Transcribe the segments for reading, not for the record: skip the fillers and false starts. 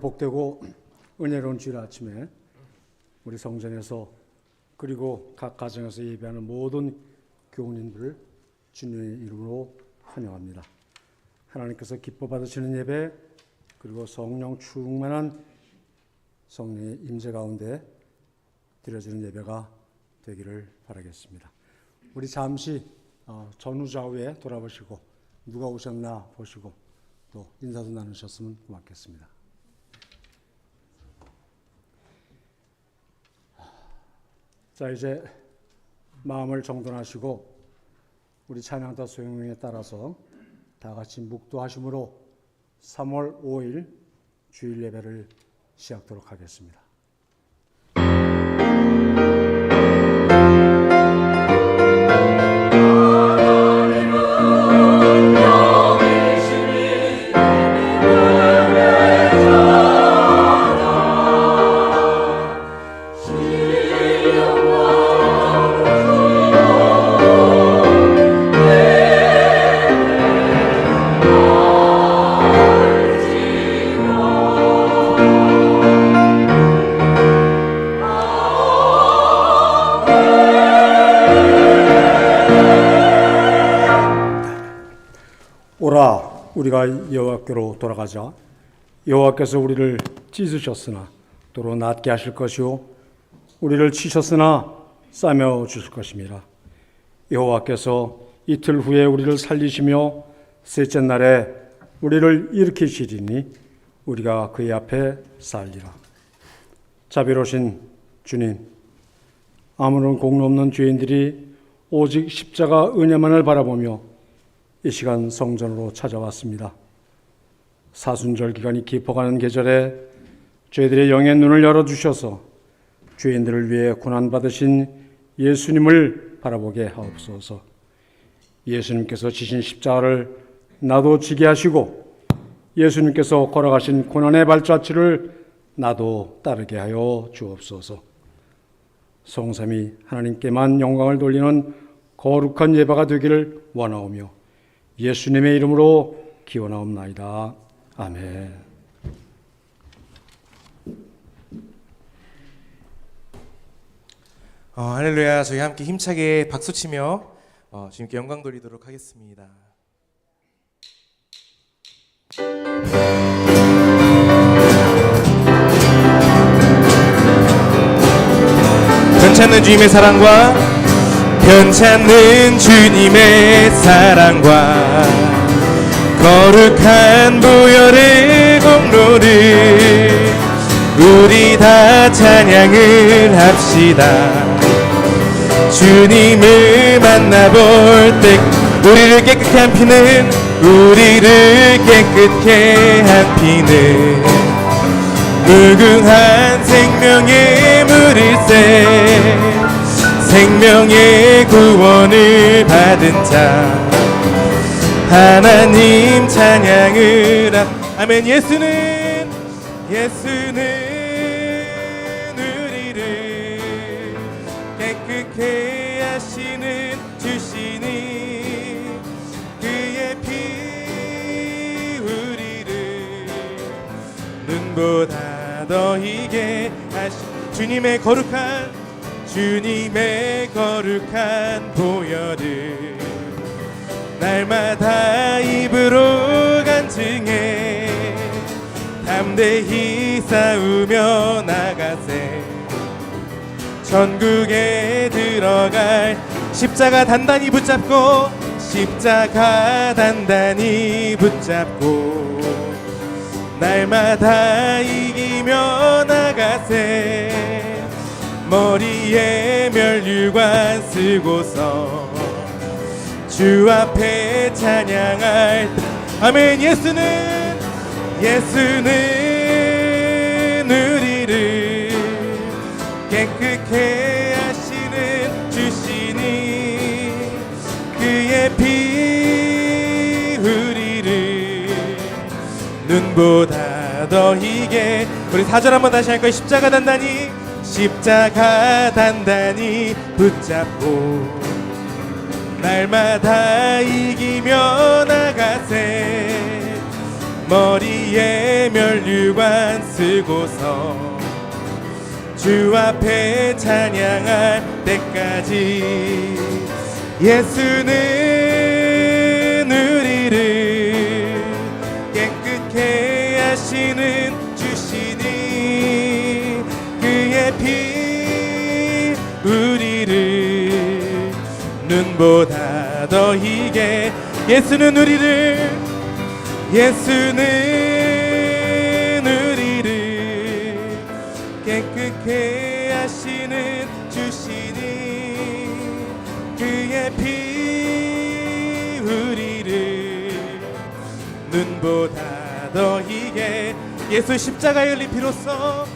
복되고 은혜로운 주일 아침에 우리 성전에서 그리고 각 가정에서 예배하는 모든 교우님들을 주님의 이름으로 환영합니다. 하나님께서 기뻐 받으시는 예배 그리고 성령 충만한 성령의 임재 가운데 드려지는 예배가 되기를 바라겠습니다. 우리 잠시 전후좌우에 돌아보시고 누가 오셨나 보시고 또 인사도 나누셨으면 고맙겠습니다. 자, 이제 마음을 정돈하시고 우리 찬양다 소용령에 따라서 다 같이 묵도하심으로 3월 5일 주일 예배를 시작하도록 하겠습니다. 오라 우리가 여호와께로 돌아가자. 여호와께서 우리를 찢으셨으나 도로 낫게 하실 것이요 우리를 치셨으나 싸매 주실 것임이라. 여호와께서 이틀 후에 우리를 살리시며 셋째 날에 우리를 일으키시리니 우리가 그의 앞에 살리라. 자비로우신 주님, 아무런 공로 없는 죄인들이 오직 십자가 은혜만을 바라보며 이 시간 성전으로 찾아왔습니다. 사순절 기간이 깊어가는 계절에 죄들의 영의 눈을 열어주셔서 죄인들을 위해 고난받으신 예수님을 바라보게 하옵소서. 예수님께서 지신 십자가를 나도 지게 하시고 예수님께서 걸어가신 고난의 발자취를 나도 따르게 하여 주옵소서. 성삼위 하나님께만 영광을 돌리는 거룩한 예배가 되기를 원하오며 예수님의 이름으로 기원하옵나이다. 아멘. 할렐루야. 저희 함께 힘차게 박수치며 주님께 영광 돌리도록 하겠습니다. 변찮는 주님의 사랑과 변찮는 주님의 사랑과 거룩한 보혈의 공로를 우리 다 찬양을 합시다. 주님을 만나볼 때 우리를 깨끗게 한 피는 우리를 깨끗게 한 피는 무궁한 생명의 물일세. 생명의 구원을 받은 자 하나님 찬양을 아멘. 예수는 우리를 깨끗게 하시는 주시니 그의 피 우리를 눈보다 더 희게 하신 주님의 거룩한 보혈을 날마다 입으로 간증해 담대히 싸우며 나가세. 전국에 들어갈 십자가 단단히 붙잡고 날마다 이기며 나가세. 머리에 면류관 쓰고서 주 앞에 찬양할 아멘. 예수는 우리를 깨끗게 하시는 주시니 그의 피 우리를 눈보다 더 희게. 우리 4절 한번 다시 할까요? 십자가 단단히 붙잡고 날마다 이기며 나가세. 머리에 면류관 쓰고서 주 앞에 찬양할 때까지 예수는 우리를 깨끗게 하시는 주시니 그의 피 우리를 눈보다 더 희게 예수는 우리를 깨끗게 하시는 주시니 그의 피 우리를 눈보다 더 희게 예수 십자가에 흘린 피로써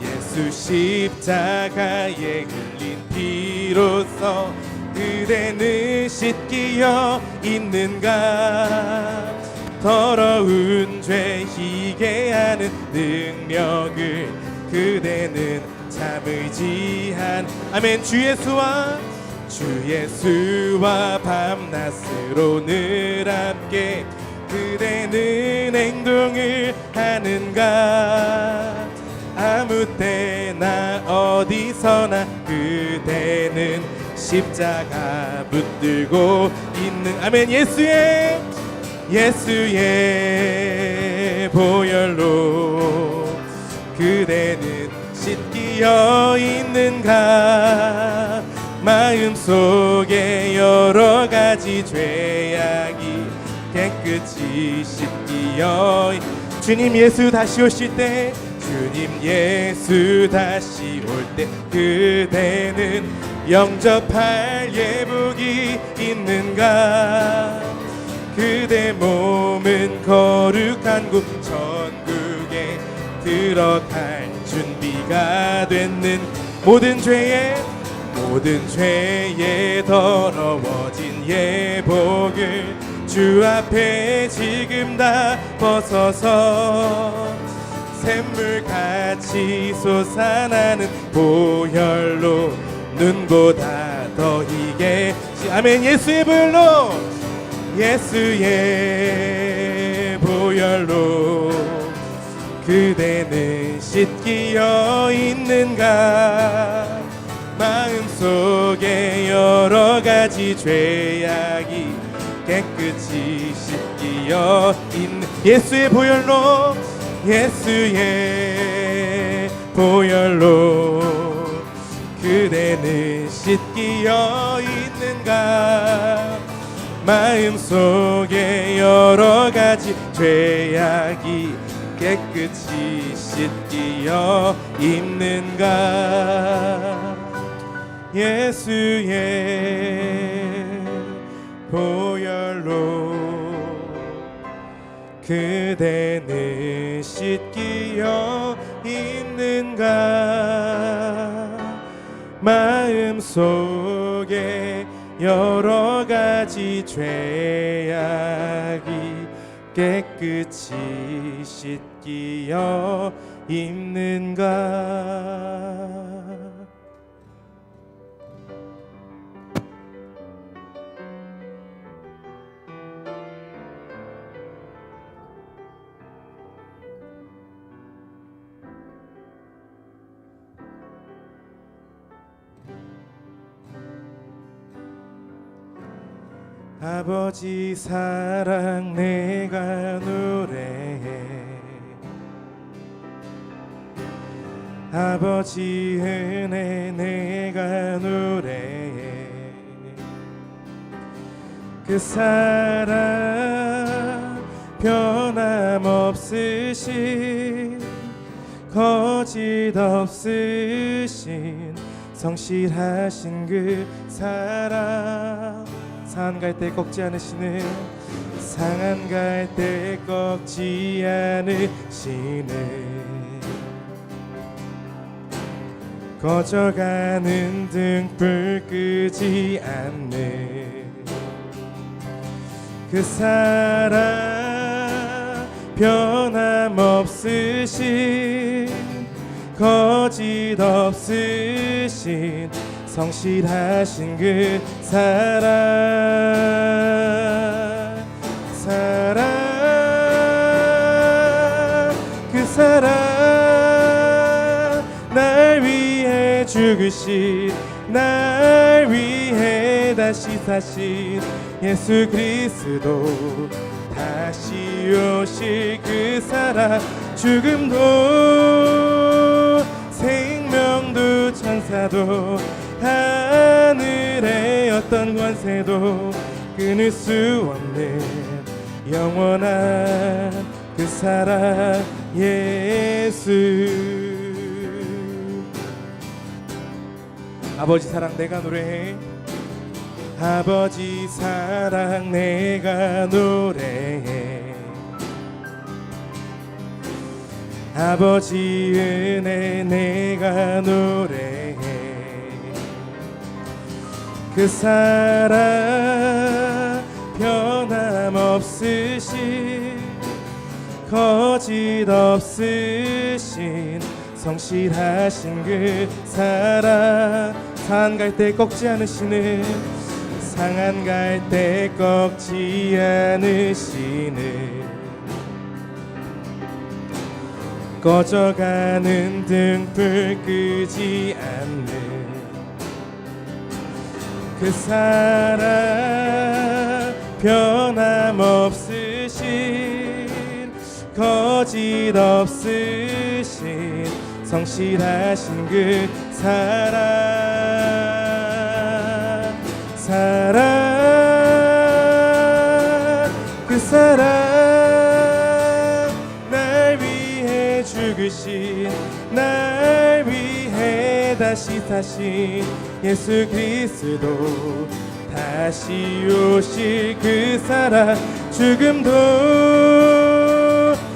예수 십자가에 흘린 피로써 그대는 씻기어 있는가 더러운 죄 희게 하는 능력을 그대는 참 의지한 아멘 주 예수와 밤낮으로 늘 함께 그대는 행동을 하는가 아무 때나 어디서나 그대는 십자가 붙들고 있는 아멘 예수의 보혈로 그대는 씻기어 있는가 마음속에 여러 가지 죄악이 깨끗이 씻기어 주님 예수 다시 오실 때 그대는 영접할 예복이 있는가 그대 몸은 거룩한 곳 천국에 들어갈 준비가 됐는 모든 죄에 더러워진 예복을 주 앞에 지금 다 벗어서 샘물같이 솟아나는 보혈로 눈보다 더 희게 아멘 예수의 보혈로 그대는 씻기어 있는가 마음속에 여러 가지 죄악이 깨끗이 씻기어 있는 예수의 보혈로 그대는 씻기어 있는가 마음속에 여러 가지 죄악이 깨끗이 씻기어 있는가 예수의 보혈로 그대는 씻기어 있는가 마음속에 여러 가지 죄악이 깨끗이 씻기어 있는가 아버지 사랑 내가 노래해 아버지 은혜 내가 노래해 그 사랑 변함없으신 거짓 없으신 성실하신 그 사랑 상한 갈 때 꺾지 않으시는 상한 갈 때 꺾지 않으시는 꺼져가는 등불 끄지 않는 그 사랑 변함없으신 거짓 없으신 성실하신 그 사랑 죽으신 날 위해 다시 사신 예수 그리스도 다시 오실 그 사랑 죽음도 생명도 천사도 하늘의 어떤 권세도 끊을 수 없는 영원한 그 사랑 예수. 아버지 사랑 내가 노래해. 아버지 사랑 내가 노래해. 아버지 은혜 내가 노래해. 그 사랑 변함없으신 거짓 없으신 성실하신 그 사랑 산 갈 때 꺾지 않으시는 상한 갈 때 꺾지 않으시는 꺼져가는 등불 끄지 않는 그 사랑 변함없으신 거짓 없으신 성실하신 그 사랑 그 사랑 날 위해 죽으신 날 위해 다시 사신 예수 그리스도 다시 오실 그 사랑 죽음도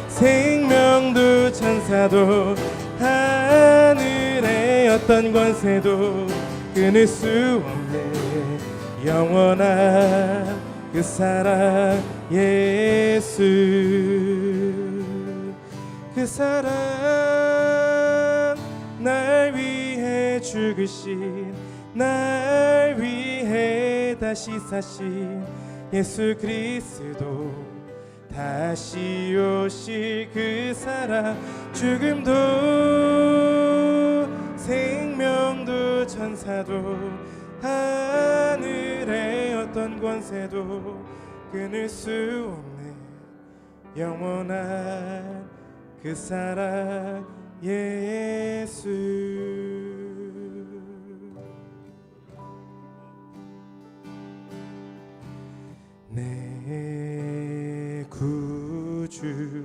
생명도 천사도 하늘의 어떤 권세도 끊을 수 없는 영원한 그 사랑 예수. 그 사랑 날 위해 죽으신 날 위해 다시 사신 예수 그리스도 다시 오실 그 사랑 죽음도 생명도 천사도 하늘의 어떤 권세도 끊을 수 없는 영원한 그 사랑 예수. 내 구주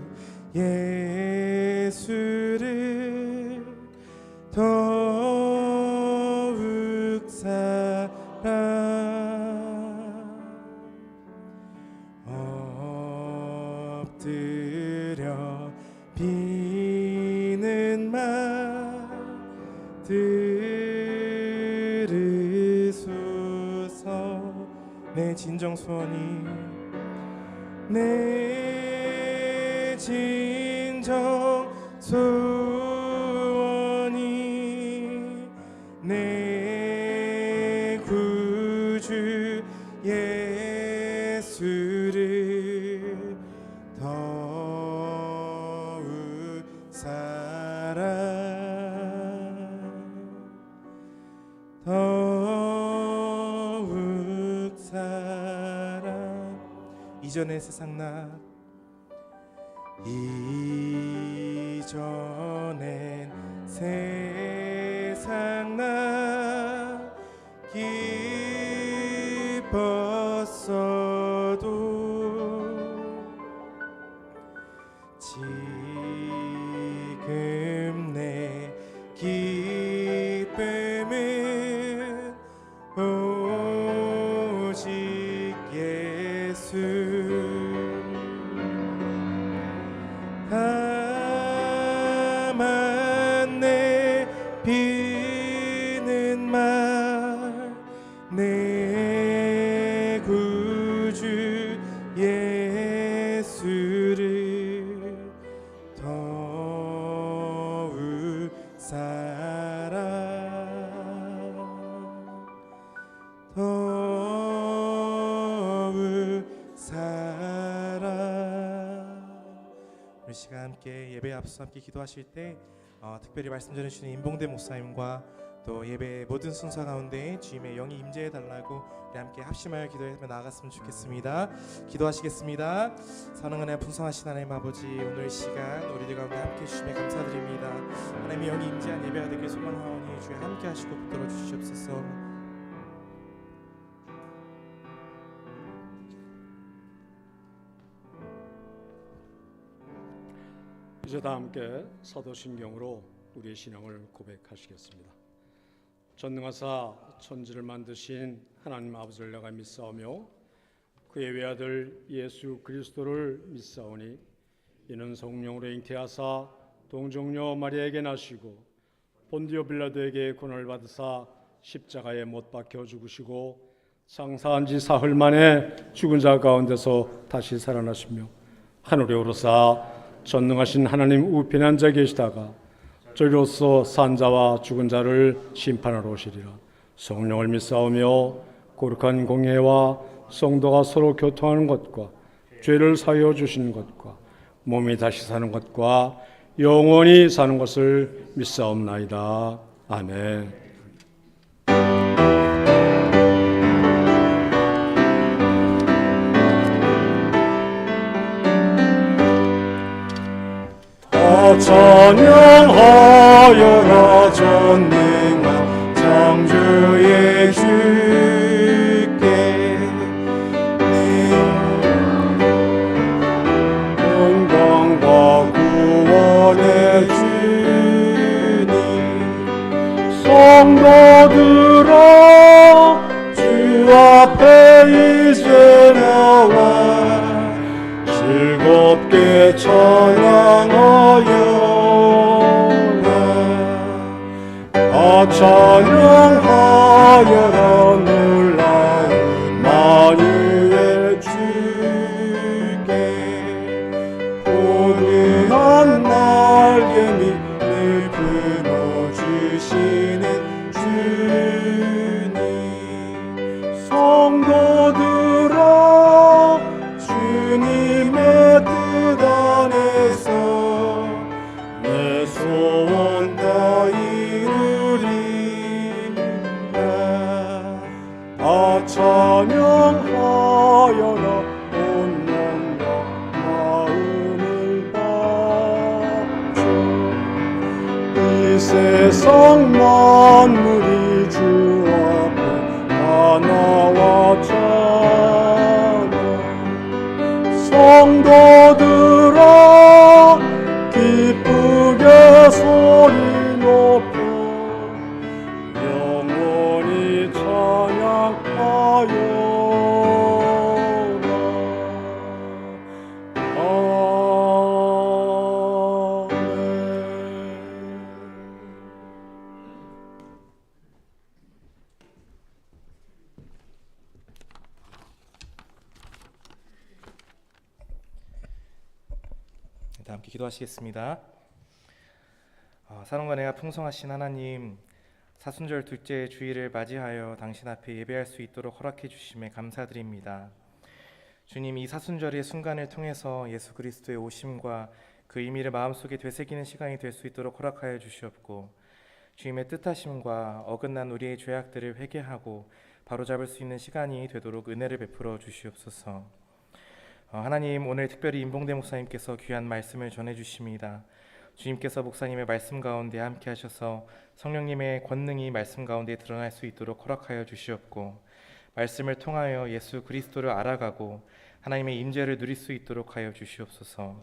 예수를 더욱 사랑 엎드려 비는 말 들으소서. 내 진정 소원이 내 진정 소원이 내 구주 예수를 더욱 사랑 더욱 사랑. 이전의 세상 나 이전엔 세상 나 기뻤어도 지금 내 기쁨은 오직 예수. 다만 내 비는 말 내 구주 예수를 더욱 사랑 더욱 사랑. 우리 시간 함께 예배 앞서 함께 기도하실 때 특별히 말씀 전해주시는 임봉대 목사님과 또 예배 모든 순서 가운데 주님의 영이 임재해 달라고 우리 함께 합심하여 기도하며 나아갔으면 좋겠습니다. 기도하시겠습니다. 사랑하는 풍성하신 하나님 아버지, 오늘 시간 우리들 가운데 함께 해주심에 감사드립니다. 하나님의 영이 임재한 예배가 되길 소망하오니 주여 함께 하시고 붙들어 주시옵소서. 이제 다 함께 사도신경으로 우리의 신앙을 고백하시겠습니다. 전능하사 천지를 만드신 하나님 아버지를 내가 믿사오며 그의 외아들 예수 그리스도를 믿사오니 이는 성령으로 잉태하사 동정녀 마리아에게 나시고 본디오 빌라도에게 고난을 받으사 십자가에 못 박혀 죽으시고 장사한 지 사흘 만에 죽은 자 가운데서 다시 살아나시며 하늘에 오르사 전능하신 하나님 우편에 앉아 계시다가 저리로서 산 자와 죽은 자를 심판하러 오시리라. 성령을 믿사오며 거룩한 공예와 성도가 서로 교통하는 것과 죄를 사하여 주시는 것과 몸이 다시 사는 것과 영원히 사는 것을 믿사옵나이다. 아멘. 찬양하여라 전능한 창조의 주께 영광과 구원의 주님 성도들아 주 앞에 이제 나와 즐겁게 찬양하여라. 찬양하여라 놀라운 만유의 주께 포근한 날개 밑을 품어주시는 주님 성도들아 주님의 뜻 안에서 내 소원 다 찬양하여라 온 몸과 마음을 바쳐 이 세상 만물이 주 앞에 다 나왔잖아. 성도들아 기쁘게 소리 높여 영원히 찬양하여라. 다 함께 기도하시겠습니다. 사랑과 은혜가 풍성하신 하나님, 사순절 둘째 주일을 맞이하여 당신 앞에 예배할 수 있도록 허락해 주심에 감사드립니다. 주님, 이 사순절의 순간을 통해서 예수 그리스도의 오심과 그 의미를 마음속에 되새기는 시간이 될 수 있도록 허락하여 주시옵고 주님의 뜻하심과 어긋난 우리의 죄악들을 회개하고 바로잡을 수 있는 시간이 되도록 은혜를 베풀어 주시옵소서. 하나님, 오늘 특별히 임봉대 목사님께서 귀한 말씀을 전해주십니다. 주님께서 목사님의 말씀 가운데 함께 하셔서 성령님의 권능이 말씀 가운데 드러날 수 있도록 허락하여 주시옵고 말씀을 통하여 예수 그리스도를 알아가고 하나님의 임재를 누릴 수 있도록 하여 주시옵소서.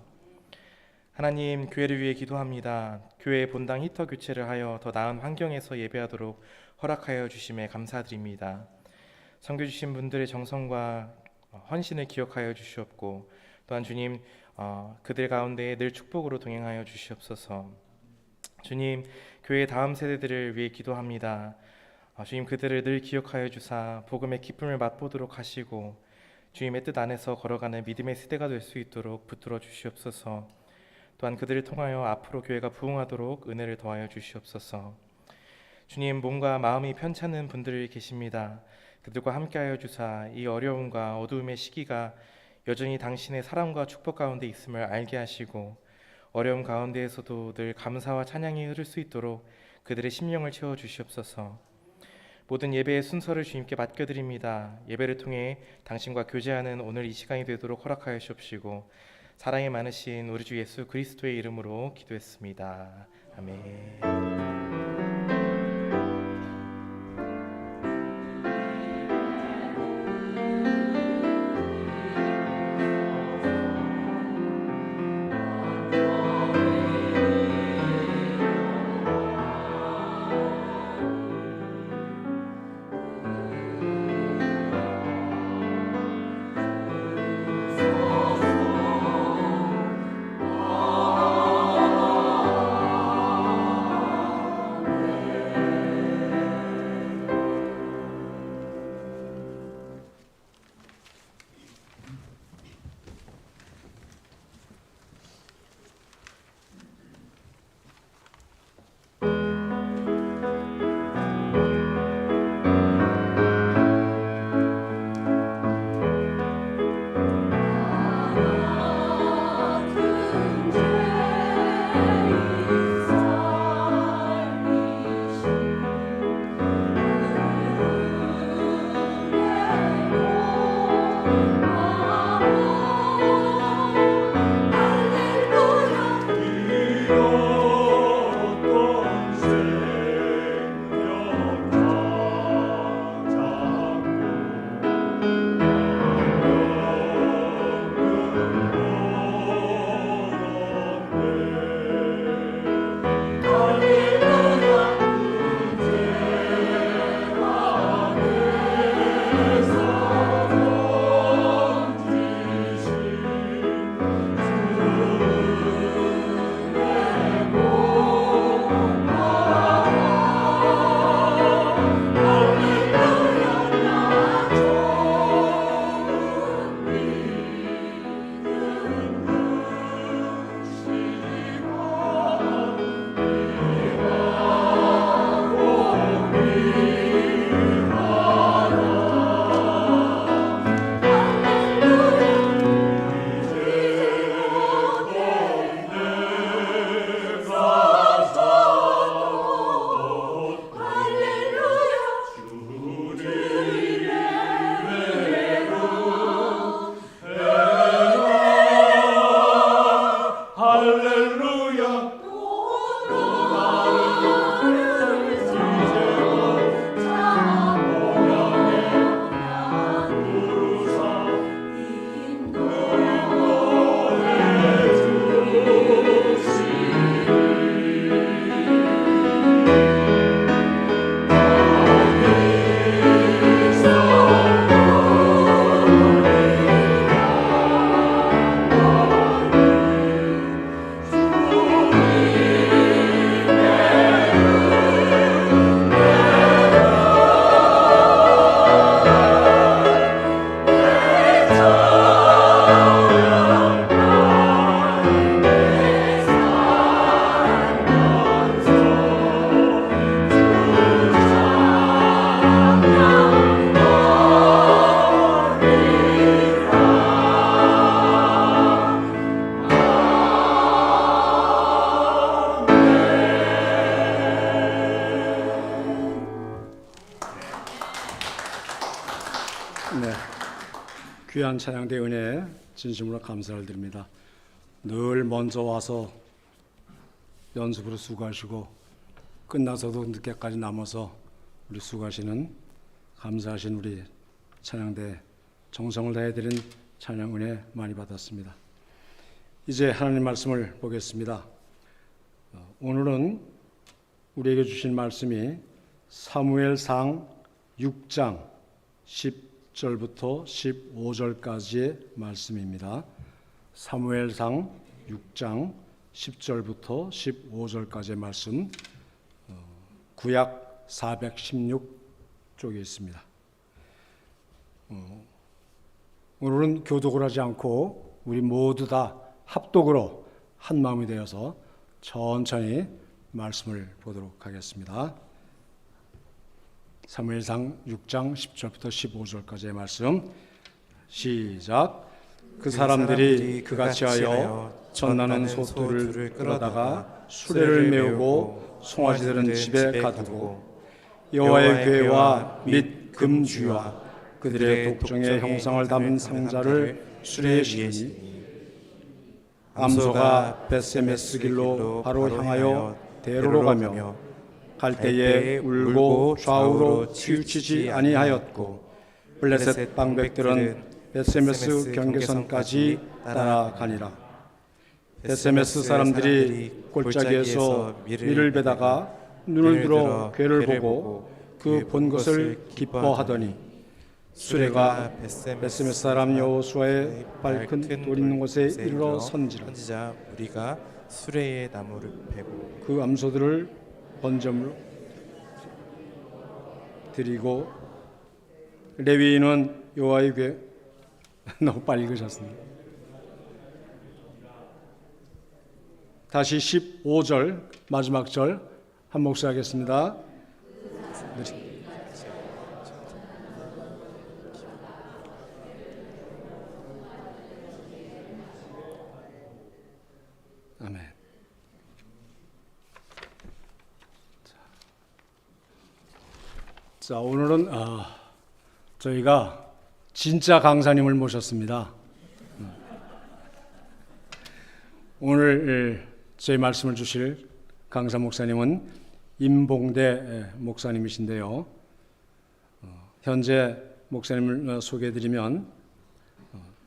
하나님, 교회를 위해 기도합니다. 교회의 본당 히터 교체를 하여 더 나은 환경에서 예배하도록 허락하여 주심에 감사드립니다. 선교 주신 분들의 정성과 헌신을 기억하여 주시옵고 또한 주님 그들 가운데 늘 축복으로 동행하여 주시옵소서. 주님, 교회의 다음 세대들을 위해 기도합니다. 주님, 그들을 늘 기억하여 주사 복음의 기쁨을 맛보도록 하시고 주님의 뜻 안에서 걸어가는 믿음의 세대가 될 수 있도록 붙들어 주시옵소서. 또한 그들을 통하여 앞으로 교회가 부흥하도록 은혜를 더하여 주시옵소서. 주님, 몸과 마음이 편찮은 분들이 계십니다. 그들과 함께하여 주사 이 어려움과 어두움의 시기가 여전히 당신의 사랑과 축복 가운데 있음을 알게 하시고 어려움 가운데에서도 늘 감사와 찬양이 흐를 수 있도록 그들의 심령을 채워 주시옵소서. 모든 예배의 순서를 주님께 맡겨드립니다. 예배를 통해 당신과 교제하는 오늘 이 시간이 되도록 허락하여 주옵시고 사랑이 많으신 우리 주 예수 그리스도의 이름으로 기도했습니다. 아멘. 네, 귀한 찬양대 은혜에 진심으로 감사를 드립니다. 늘 먼저 와서 연습으로 수고하시고 끝나서도 늦게까지 남아서 우리 수고하시는 감사하신 우리 찬양대 정성을 다해드린 찬양 은혜 많이 받았습니다. 이제 하나님 말씀을 보겠습니다. 오늘은 우리에게 주신 말씀이 사무엘상 6장 10절부터 15절까지의 말씀입니다. 사무엘상 6장 10절부터 15절까지의 말씀, 구약 416쪽에 있습니다. 오늘은 교독을 하지 않고 우리 모두 다 합독으로 한 마음이 되어서 천천히 말씀을 보도록 하겠습니다. 사무엘상 6장 10절부터 15절까지의 말씀 시작. 그 사람들이 그같이 하여 전나는 소들을 끌어다가 수레를 메우고 송아지들은 집에 가두고 여호와의 궤와 및 금주와 그들의 독종의 형상을 담은 상자를 수레에 실으니 암소가 벳세메스 길로 바로 향하여 대로로 가며 갈 때에 울고 좌우로 치우치지 아니하였고 블레셋 방백들은 벳세메스 경계선까지 따라가니라. 벳세메스 사람들이 골짜기에서 밀을 베다가 눈을 들어 궤를 보고 그 본 것을 기뻐하더니 수레가 벳세메스 사람 여호수아의 밝은 돌 있는 곳에 이르러 선지라. 우리가 수레의 나무를 베고 그 암소들을 번제물로 드리고 레위인은 여호와의 궤 너무 빨리 읽으셨습니다. 다시 15절 마지막 절 한 목소리 하겠습니다. 아멘. 자, 오늘은 저희가 진짜 강사님을 모셨습니다. 오늘 저희 말씀을 주실 강사 목사님은 임봉대 목사님이신데요. 현재 목사님을 소개해드리면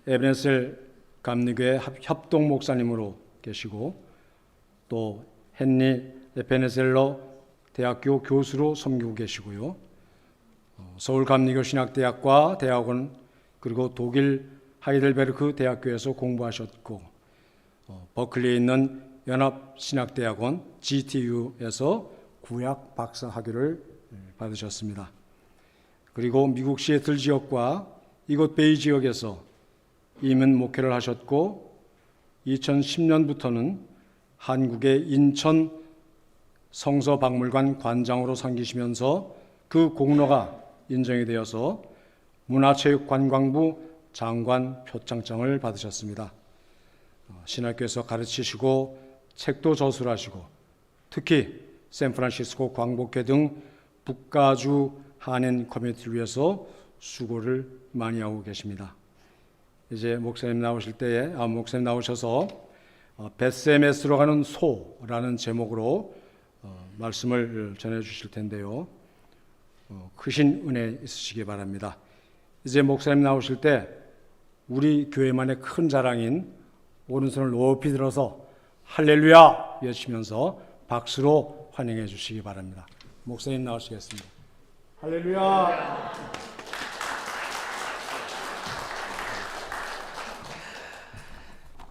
에베네셀 감리교회 협동 목사님으로 계시고 또 헨리 에베네셀러 대학교 교수로 섬기고 계시고요. 서울 감리교 신학대학과 대학원 그리고 독일 하이델베르크 대학교에서 공부하셨고 버클리에 있는 연합신학대학원 GTU에서 구약 박사 학위를 받으셨습니다. 그리고 미국 시애틀 지역과 이곳 베이 지역에서 이민 목회를 하셨고 2010년부터는 한국의 인천 성서박물관 관장으로 섬기시면서 그 공로가 인정이 되어서 문화체육관광부 장관 표창장을 받으셨습니다. 신학교에서 가르치시고 책도 저술하시고 특히 샌프란시스코 광복회 등 북가주 한인 커뮤니티를 위해서 수고를 많이 하고 계십니다. 이제 목사님 나오셔서 벳세메스로 가는 소라는 제목으로 말씀을 전해주실 텐데요. 크신 은혜 있으시기 바랍니다. 이제 목사님 나오실 때 우리 교회만의 큰 자랑인 오른손을 높이 들어서 할렐루야 외치면서 박수로 환영해 주시기 바랍니다. 목사님 나오시겠습니다. 할렐루야.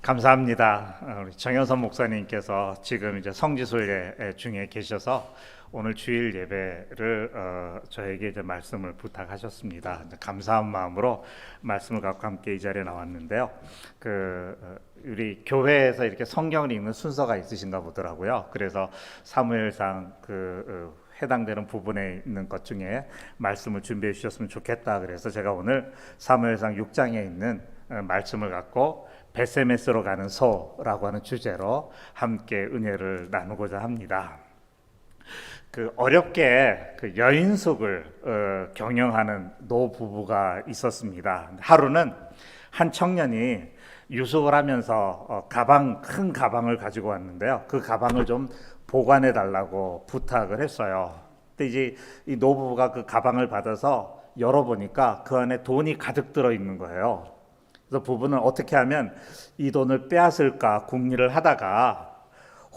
감사합니다. 우리 정현선 목사님께서 지금 이제 성지순례 중에 계셔서 오늘 주일 예배를 저에게 이제 말씀을 부탁하셨습니다. 감사한 마음으로 말씀을 갖고 함께 이 자리에 나왔는데요. 우리 교회에서 이렇게 성경을 읽는 순서가 있으신가 보더라고요. 그래서 사무엘상 해당되는 부분에 있는 것 중에 말씀을 준비해 주셨으면 좋겠다. 그래서 제가 오늘 사무엘상 6장에 있는 말씀을 갖고 벳세메스로 가는 소라고 하는 주제로 함께 은혜를 나누고자 합니다. 어렵게 여인숙을 경영하는 노부부가 있었습니다. 하루는 한 청년이 유숙을 하면서 큰 가방을 가지고 왔는데요. 그 가방을 좀 보관해 달라고 부탁을 했어요. 근데 이제 이 노부부가 그 가방을 받아서 열어보니까 그 안에 돈이 가득 들어 있는 거예요. 그래서 부부는 어떻게 하면 이 돈을 빼앗을까 궁리를 하다가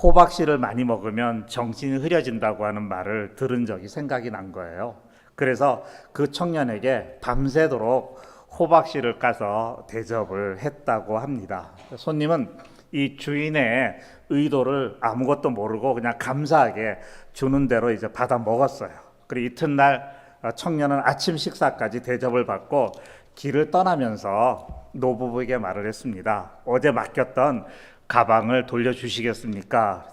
호박씨를 많이 먹으면 정신이 흐려진다고 하는 말을 들은 적이 생각이 난 거예요. 그래서 그 청년에게 밤새도록 호박씨를 까서 대접을 했다고 합니다. 손님은 이 주인의 의도를 아무것도 모르고 그냥 감사하게 주는 대로 이제 받아 먹었어요. 그리고 이튿날 청년은 아침 식사까지 대접을 받고 길을 떠나면서 노부부에게 말을 했습니다. 어제 맡겼던 가방을 돌려주시겠습니까?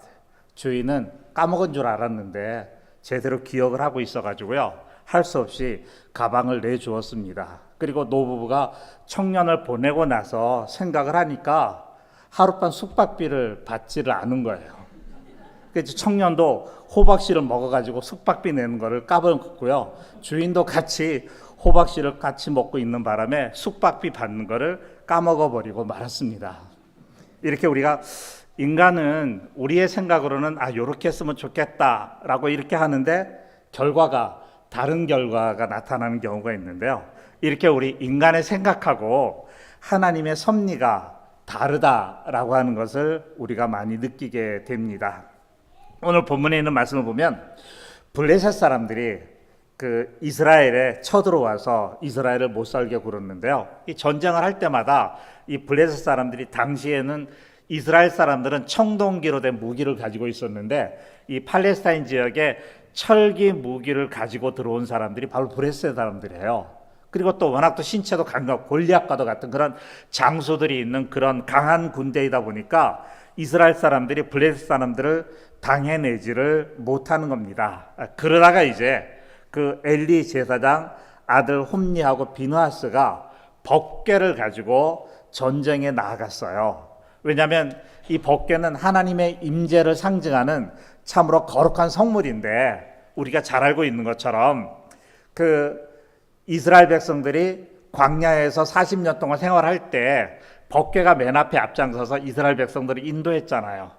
주인은 까먹은 줄 알았는데 제대로 기억을 하고 있어가지고요. 할 수 없이 가방을 내주었습니다. 그리고 노부부가 청년을 보내고 나서 생각을 하니까 하룻밤 숙박비를 받지를 않은 거예요. 그래서 청년도 호박씨를 먹어가지고 숙박비 내는 거를 까먹었고요. 주인도 같이 호박씨를 같이 먹고 있는 바람에 숙박비 받는 거를 까먹어버리고 말았습니다. 이렇게 우리가 인간은 우리의 생각으로는 요렇게 했으면 좋겠다라고 이렇게 하는데 결과가 다른 결과가 나타나는 경우가 있는데요. 이렇게 우리 인간의 생각하고 하나님의 섭리가 다르다라고 하는 것을 우리가 많이 느끼게 됩니다. 오늘 본문에 있는 말씀을 보면 블레셋 사람들이 그 이스라엘에 쳐들어와서 이스라엘을 못 살게 굴었는데요. 이 전쟁을 할 때마다 이 블레셋 사람들이 당시에는 이스라엘 사람들은 청동기로 된 무기를 가지고 있었는데 이 팔레스타인 지역에 철기 무기를 가지고 들어온 사람들이 바로 블레셋 사람들이에요. 그리고 또 워낙 또 신체도 강하고 골리앗과도 같은 그런 장수들이 있는 그런 강한 군대이다 보니까 이스라엘 사람들이 블레셋 사람들을 당해내지를 못하는 겁니다. 그러다가 이제 그 엘리 제사장 아들 홈리하고 비느하스가 법궤를 가지고 전쟁에 나아갔어요. 왜냐하면 이 법궤는 하나님의 임재를 상징하는 참으로 거룩한 성물인데 우리가 잘 알고 있는 것처럼 그 이스라엘 백성들이 광야에서 40년 동안 생활할 때 법궤가 맨 앞에 앞장서서 이스라엘 백성들을 인도했잖아요.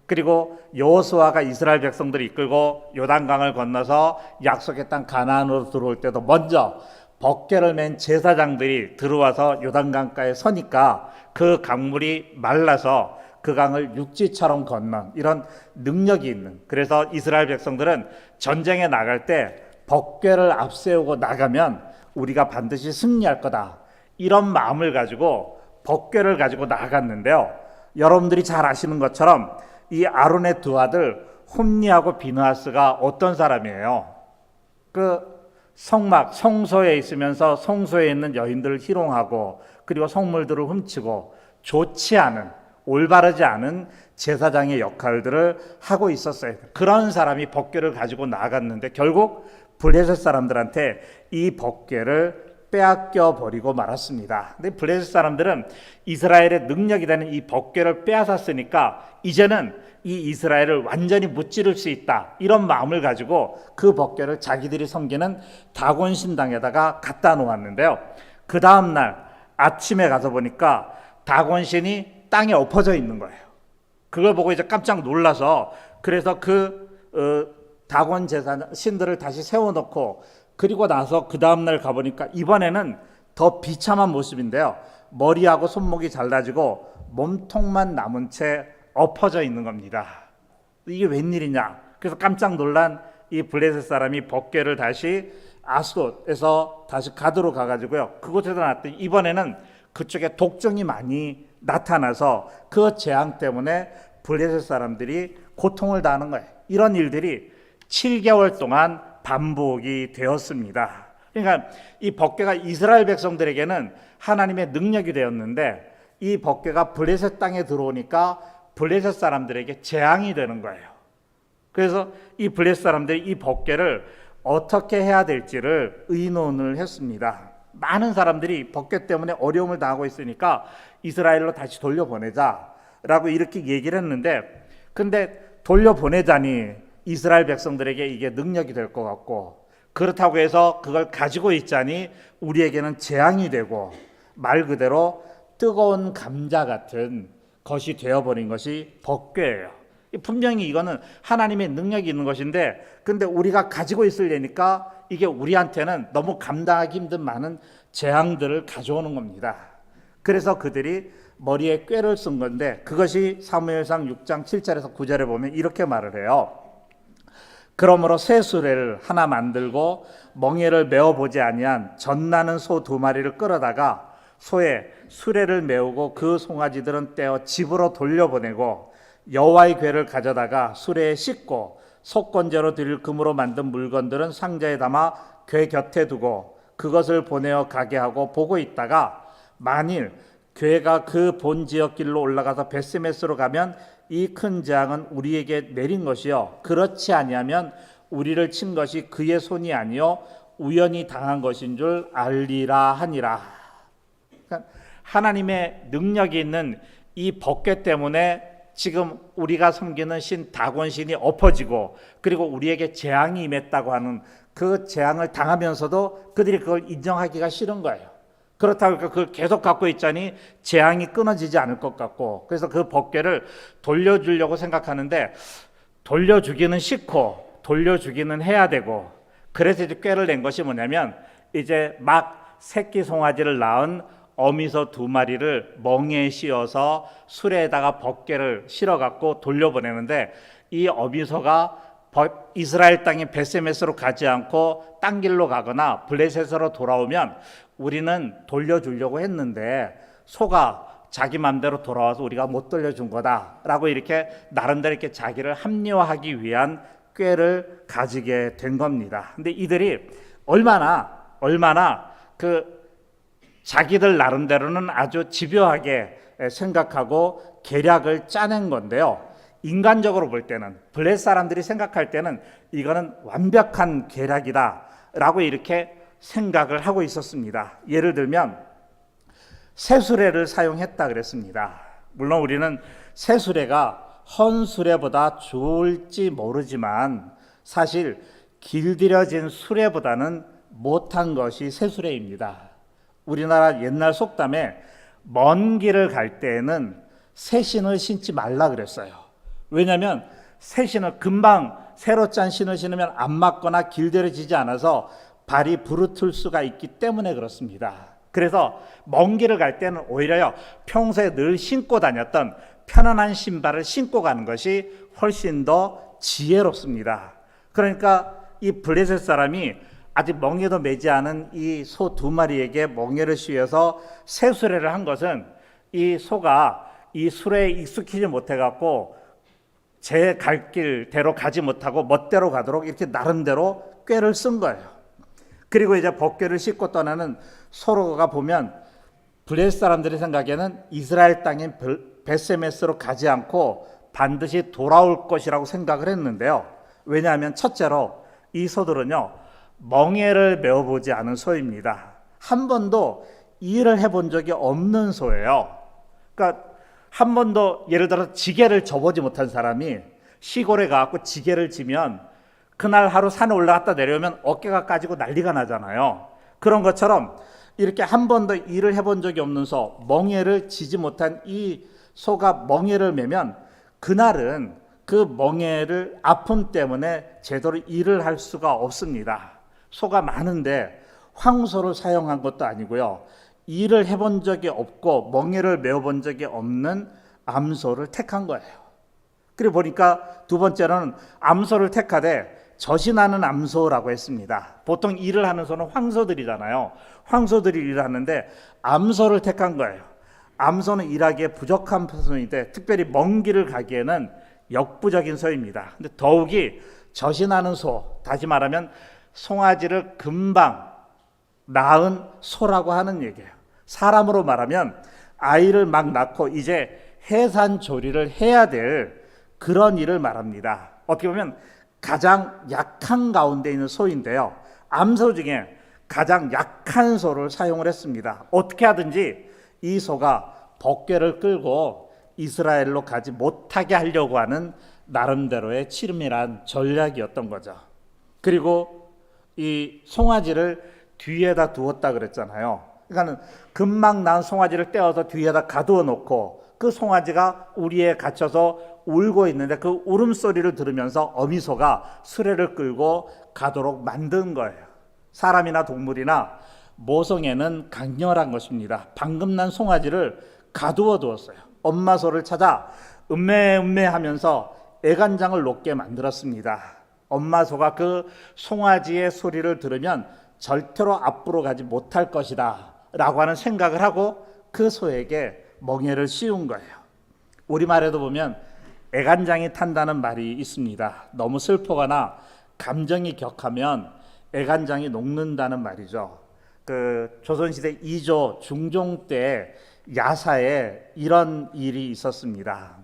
그리고 여호수아가 이스라엘 백성들을 이끌고 요단강을 건너서 약속의 땅 가나안으로 들어올 때도 먼저 법궤를 맨 제사장들이 들어와서 요단강가에 서니까 그 강물이 말라서 그 강을 육지처럼 건넌 이런 능력이 있는, 그래서 이스라엘 백성들은 전쟁에 나갈 때 법궤를 앞세우고 나가면 우리가 반드시 승리할 거다, 이런 마음을 가지고 법궤를 가지고 나갔는데요. 여러분들이 잘 아시는 것처럼 이 아론의 두 아들 홈리하고 비느하스가 어떤 사람이에요? 그 성소에 있으면서 성소에 있는 여인들을 희롱하고 그리고 성물들을 훔치고 좋지 않은, 올바르지 않은 제사장의 역할들을 하고 있었어요. 그런 사람이 법궤를 가지고 나갔는데 결국 블레셋 사람들한테 이 법궤를 빼앗겨 버리고 말았습니다. 근데 블레셋 사람들은 이스라엘의 능력이 되는 이 법궤를 빼앗았으니까 이제는 이 이스라엘을 완전히 무찌를 수 있다, 이런 마음을 가지고 그 법궤를 자기들이 섬기는 다곤 신당에다가 갖다 놓았는데요. 그 다음 날 아침에 가서 보니까 다곤 신이 땅에 엎어져 있는 거예요. 그걸 보고 이제 깜짝 놀라서 그래서 다곤 제사 신들을 다시 세워놓고 그리고 나서 그 다음날 가보니까 이번에는 더 비참한 모습인데요. 머리하고 손목이 잘라지고 몸통만 남은 채 엎어져 있는 겁니다. 이게 웬일이냐? 그래서 깜짝 놀란 이 블레셋 사람이 법궤를 다시 아스돗에서 다시 가드로 가가지고요. 그곳에서 나왔더니 이번에는 그쪽에 독종이 많이 나타나서 그 재앙 때문에 블레셋 사람들이 고통을 당하는 거예요. 이런 일들이 7개월 동안 반복이 되었습니다. 그러니까 이 법궤가 이스라엘 백성들에게는 하나님의 능력이 되었는데 이 법궤가 블레셋 땅에 들어오니까 블레셋 사람들에게 재앙이 되는 거예요. 그래서 이 블레셋 사람들이 이 법궤를 어떻게 해야 될지를 의논을 했습니다. 많은 사람들이 법궤 때문에 어려움을 당하고 있으니까 이스라엘로 다시 돌려보내자라고 이렇게 얘기를 했는데, 근데 돌려보내자니 이스라엘 백성들에게 이게 능력이 될 것 같고, 그렇다고 해서 그걸 가지고 있자니 우리에게는 재앙이 되고, 말 그대로 뜨거운 감자 같은 것이 되어버린 것이 법궤예요. 분명히 이거는 하나님의 능력이 있는 것인데, 근데 우리가 가지고 있으려니까 이게 우리한테는 너무 감당하기 힘든 많은 재앙들을 가져오는 겁니다. 그래서 그들이 머리에 꾀를 쓴 건데, 그것이 사무엘상 6장 7절에서 9절에 보면 이렇게 말을 해요. 그러므로 새 수레를 하나 만들고 멍에를 메어보지 아니한 젖나는 소 2마리를 끌어다가 소에 수레를 메우고 그 송아지들은 떼어 집으로 돌려보내고 여호와의 궤를 가져다가 수레에 싣고 속건제로 드릴 금으로 만든 물건들은 상자에 담아 궤 곁에 두고 그것을 보내어 가게 하고 보고 있다가 만일 궤가 그 본 지역 길로 올라가서 베스메스로 가면 이 큰 재앙은 우리에게 내린 것이요 그렇지 아니하면 우리를 친 것이 그의 손이 아니요 우연히 당한 것인 줄 알리라 하니라. 그러니까 하나님의 능력이 있는 이 법궤 때문에 지금 우리가 섬기는 신 다곤신이 엎어지고 그리고 우리에게 재앙이 임했다고 하는 그 재앙을 당하면서도 그들이 그걸 인정하기가 싫은 거예요. 그렇다고 그걸 계속 갖고 있자니 재앙이 끊어지지 않을 것 같고, 그래서 그 법궤를 돌려주려고 생각하는데 돌려주기는 싫고 돌려주기는 해야 되고, 그래서 이제 꾀를 낸 것이 뭐냐면 이제 막 새끼 송아지를 낳은 어미소 2마리를 멍에에 씌워서 수레에다가 법궤를 실어갖고 돌려보내는데, 이 어미소가 이스라엘 땅인 베세메스로 가지 않고 딴 길로 가거나 블레셋으로 돌아오면 우리는 돌려주려고 했는데 소가 자기 맘대로 돌아와서 우리가 못 돌려준 거다라고 이렇게 나름대로 이렇게 자기를 합리화하기 위한 꾀를 가지게 된 겁니다. 근데 이들이 얼마나 그 자기들 나름대로는 아주 집요하게 생각하고 계략을 짜낸 건데요. 인간적으로 볼 때는, 블레셋 사람들이 생각할 때는 이거는 완벽한 계략이다라고 이렇게 생각을 하고 있었습니다. 예를 들면 새수레를 사용했다 그랬습니다. 물론 우리는 새수레가 헌수레보다 좋을지 모르지만 사실 길들여진 수레보다는 못한 것이 새수레입니다. 우리나라 옛날 속담에 먼 길을 갈 때에는 새 신을 신지 말라 그랬어요. 왜냐하면 새 신을 금방 새로 짠 신을 신으면 안 맞거나 길들여지지 않아서 발이 부르틀 수가 있기 때문에 그렇습니다. 그래서 먼 길을 갈 때는 오히려요, 평소에 늘 신고 다녔던 편안한 신발을 신고 가는 것이 훨씬 더 지혜롭습니다. 그러니까 이 블레셋 사람이 아직 멍에도 매지 않은 이 소 2마리에게 멍에를 씌워서 새수레를 한 것은 이 소가 이 수레에 익숙하지 못해갖고 제 갈 길대로 가지 못하고 멋대로 가도록 이렇게 나름대로 꾀를 쓴 거예요. 그리고 이제 법궤를 싣고 떠나는 소로가 보면 블레셋 사람들의 생각에는 이스라엘 땅인 베세메스로 가지 않고 반드시 돌아올 것이라고 생각을 했는데요. 왜냐하면 첫째로 이 소들은요, 멍에를 메어보지 않은 소입니다. 한 번도 일을 해본 적이 없는 소예요. 그러니까 한 번도 예를 들어 지게를 접어보지 못한 사람이 시골에 가서 지게를 지면 그날 하루 산에 올라갔다 내려오면 어깨가 까지고 난리가 나잖아요. 그런 것처럼 이렇게 한 번도 일을 해본 적이 없는 소, 멍에를 지지 못한 이 소가 멍에를 매면 그날은 그 멍에를 아픔 때문에 제대로 일을 할 수가 없습니다. 소가 많은데 황소를 사용한 것도 아니고요, 일을 해본 적이 없고 멍에를 메어본 적이 없는 암소를 택한 거예요. 그리고 보니까 두 번째로는 암소를 택하되 젖이 나는 암소라고 했습니다. 보통 일을 하는 소는 황소들이잖아요. 황소들이 일을 하는데 암소를 택한 거예요. 암소는 일하기에 부족한 소인데 특별히 먼 길을 가기에는 역부족인 소입니다. 근데 더욱이 젖이 나는 소, 다시 말하면 송아지를 금방 낳은 소라고 하는 얘기예요. 사람으로 말하면 아이를 막 낳고 이제 해산조리를 해야 될 그런 일을 말합니다. 어떻게 보면 가장 약한 가운데 있는 소인데요, 암소 중에 가장 약한 소를 사용을 했습니다. 어떻게 하든지 이 소가 법궤를 끌고 이스라엘로 가지 못하게 하려고 하는 나름대로의 치밀한 전략이었던 거죠. 그리고 이 송아지를 뒤에다 두었다 그랬잖아요. 그러니까 금방 낳은 송아지를 떼어서 뒤에다 가두어 놓고 그 송아지가 우리에 갇혀서 울고 있는데 그 울음소리를 들으면서 어미소가 수레를 끌고 가도록 만든 거예요. 사람이나 동물이나 모성애는 강렬한 것입니다. 방금 난 송아지를 가두어 두었어요. 엄마 소를 찾아 음메 하면서 애간장을 녹게 만들었습니다. 엄마 소가 그 송아지의 소리를 들으면 절대로 앞으로 가지 못할 것이다 라고 하는 생각을 하고 그 소에게 멍에를 씌운 거예요. 우리말에도 보면 애간장이 탄다는 말이 있습니다. 너무 슬프거나 감정이 격하면 애간장이 녹는다는 말이죠. 그 조선시대 2조 중종 때 야사에 이런 일이 있었습니다.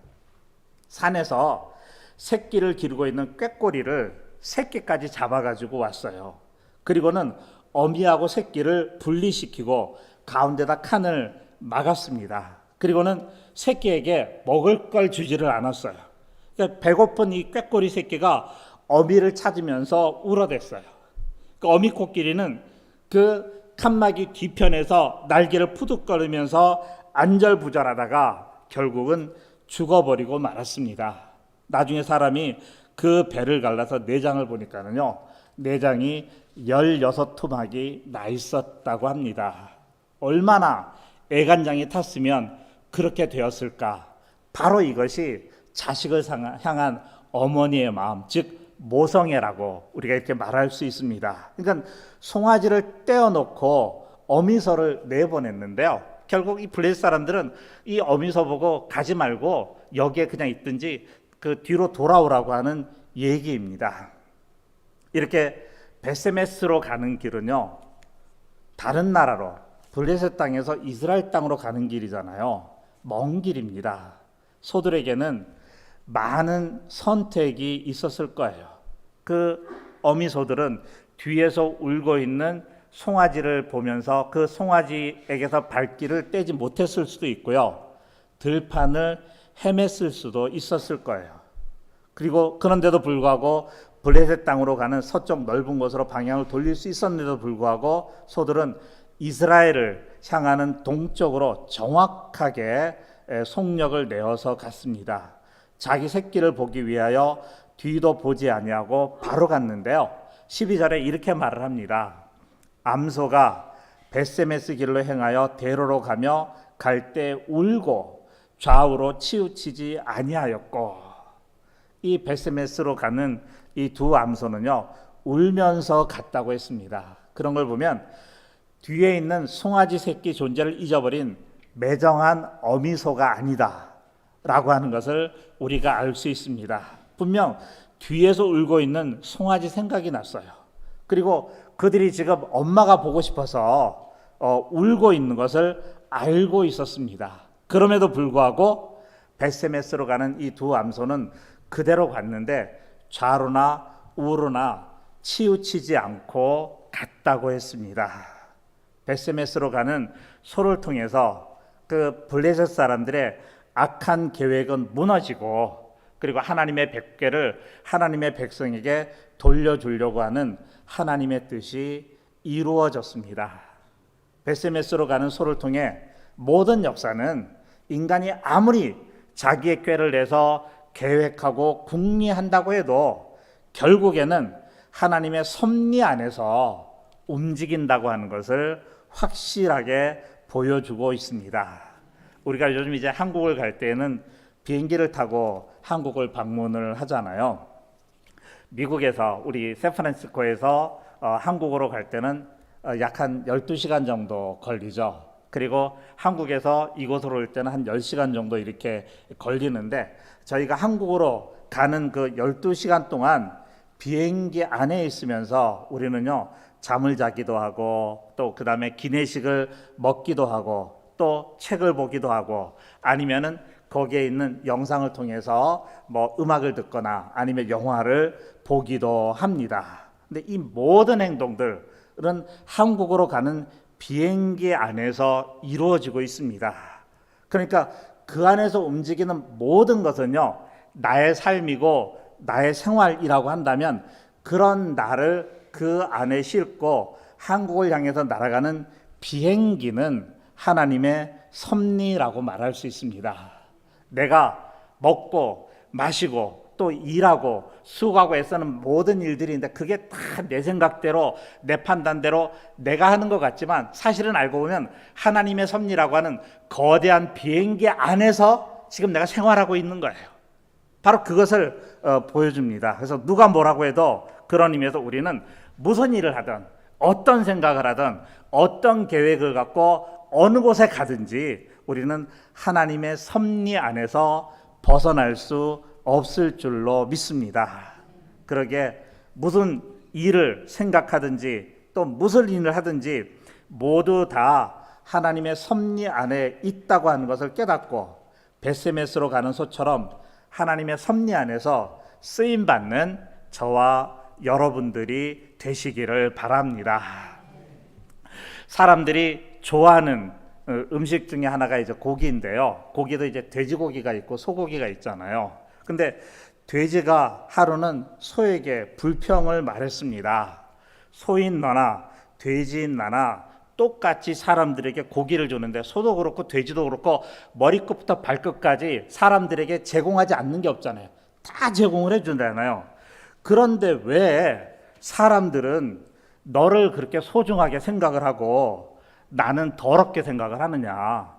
산에서 새끼를 기르고 있는 꾀꼬리를 새끼까지 잡아가지고 왔어요. 그리고는 어미하고 새끼를 분리시키고 가운데다 칸을 막았습니다. 그리고는 새끼에게 먹을 걸 주지를 않았어요. 그러니까 배고픈 이 꾀꼬리 새끼가 어미를 찾으면서 울어댔어요. 그 어미 코끼리는 그 칸막이 뒤편에서 날개를 푸득거리면서 안절부절하다가 결국은 죽어버리고 말았습니다. 나중에 사람이 그 배를 갈라서 내장을 보니까는요, 내장이 16토막이 나 있었다고 합니다. 얼마나 애간장이 탔으면 그렇게 되었을까? 바로 이것이 자식을 향한 어머니의 마음, 즉 모성애라고 우리가 이렇게 말할 수 있습니다. 그러니까 송아지를 떼어놓고 어미소를 내보냈는데요, 결국 이 블레셋 사람들은 이 어미소 보고 가지 말고 여기에 그냥 있든지 그 뒤로 돌아오라고 하는 얘기입니다. 이렇게 베세메스로 가는 길은요, 다른 나라로 블레셋 땅에서 이스라엘 땅으로 가는 길이잖아요. 먼 길입니다. 소들에게는 많은 선택이 있었을 거예요. 그 어미소들은 뒤에서 울고 있는 송아지를 보면서 그 송아지에게서 발길을 떼지 못했을 수도 있고요, 들판을 헤맸을 수도 있었을 거예요. 그리고 그런데도 불구하고 블레셋 땅으로 가는 서쪽 넓은 곳으로 방향을 돌릴 수 있었는데도 불구하고 소들은 이스라엘을 향하는 동쪽으로 정확하게 속력을 내어서 갔습니다. 자기 새끼를 보기 위하여 뒤도 보지 아니하고 바로 갔는데요, 12절에 이렇게 말을 합니다. 암소가 베세메스 길로 행하여 대로로 가며 갈 때 울고 좌우로 치우치지 아니하였고, 이 베세메스로 가는 이 두 암소는요, 울면서 갔다고 했습니다. 그런 걸 보면 뒤에 있는 송아지 새끼 존재를 잊어버린 매정한 어미소가 아니다 라고 하는 것을 우리가 알 수 있습니다. 분명 뒤에서 울고 있는 송아지 생각이 났어요. 그리고 그들이 지금 엄마가 보고 싶어서 울고 있는 것을 알고 있었습니다. 그럼에도 불구하고 베세메스로 가는 이 두 암소는 그대로 갔는데 좌로나 우로나 치우치지 않고 갔다고 했습니다. 베세메스로 가는 소를 통해서 그 블레셋 사람들의 악한 계획은 무너지고, 그리고 하나님의 백궤를 하나님의 백성에게 돌려주려고 하는 하나님의 뜻이 이루어졌습니다. 베세메스로 가는 소를 통해 모든 역사는 인간이 아무리 자기의 꾀를 내서 계획하고 궁리한다고 해도 결국에는 하나님의 섭리 안에서 움직인다고 하는 것을 확실하게 보여주고 있습니다. 우리가 요즘 이제 한국을 갈 때는 비행기를 타고 한국을 방문을 하잖아요. 미국에서 우리 샌프란시스코에서 한국으로 갈 때는 약 한 12시간 정도 걸리죠. 그리고 한국에서 이곳으로 올 때는 한 10시간 정도 이렇게 걸리는데, 저희가 한국으로 가는 그 12시간 동안 비행기 안에 있으면서 우리는요, 잠을 자기도 하고 또 그 다음에 기내식을 먹기도 하고 또 책을 보기도 하고, 아니면은 거기에 있는 영상을 통해서 뭐 음악을 듣거나 아니면 영화를 보기도 합니다. 근데 이 모든 행동들은 한국으로 가는 비행기 안에서 이루어지고 있습니다. 그러니까 그 안에서 움직이는 모든 것은요, 나의 삶이고 나의 생활이라고 한다면 그런 나를 그 안에 싣고 한국을 향해서 날아가는 비행기는 하나님의 섭리라고 말할 수 있습니다. 내가 먹고 마시고 또 일하고 수고하고 애쓰는 모든 일들인데 그게 다 내 생각대로 내 판단대로 내가 하는 것 같지만 사실은 알고 보면 하나님의 섭리라고 하는 거대한 비행기 안에서 지금 내가 생활하고 있는 거예요. 바로 그것을 보여줍니다. 그래서 누가 뭐라고 해도 그런 의미에서 우리는 무슨 일을 하든 어떤 생각을 하든 어떤 계획을 갖고 어느 곳에 가든지 우리는 하나님의 섭리 안에서 벗어날 수 없을 줄로 믿습니다. 그러게 무슨 일을 생각하든지 또 무슨 일을 하든지 모두 다 하나님의 섭리 안에 있다고 하는 것을 깨닫고 베세메스로 가는 소처럼 하나님의 섭리 안에서 쓰임받는 저와 여러분들이 되시기를 바랍니다. 사람들이 좋아하는 음식 중에 하나가 이제 고기인데요. 고기도 이제 돼지고기가 있고 소고기가 있잖아요. 근데 돼지가 하루는 소에게 불평을 말했습니다. 소인 너나 돼지인 나나 똑같이 사람들에게 고기를 주는데 소도 그렇고 돼지도 그렇고 머리끝부터 발끝까지 사람들에게 제공하지 않는 게 없잖아요. 다 제공을 해준다잖아요. 그런데 왜 사람들은 너를 그렇게 소중하게 생각을 하고 나는 더럽게 생각을 하느냐?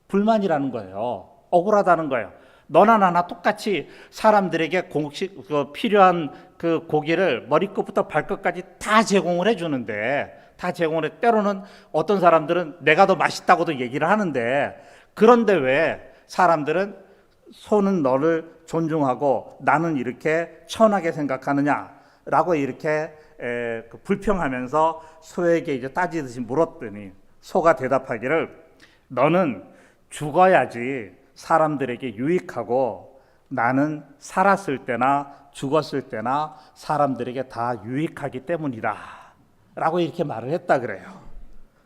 불만이라는 거예요. 억울하다는 거예요. 너나 나나 똑같이 사람들에게 필요한 그 고기를 머리끝부터 발끝까지 다 제공을 해주는데, 다 제공을 해. 때로는 어떤 사람들은 내가 더 맛있다고도 얘기를 하는데, 그런데 왜 사람들은 소는 너를 존중하고 나는 이렇게 천하게 생각하느냐라고 이렇게 불평하면서 소에게 이제 따지듯이 물었더니 소가 대답하기를 너는 죽어야지 사람들에게 유익하고 나는 살았을 때나 죽었을 때나 사람들에게 다 유익하기 때문이다 라고 이렇게 말을 했다 그래요.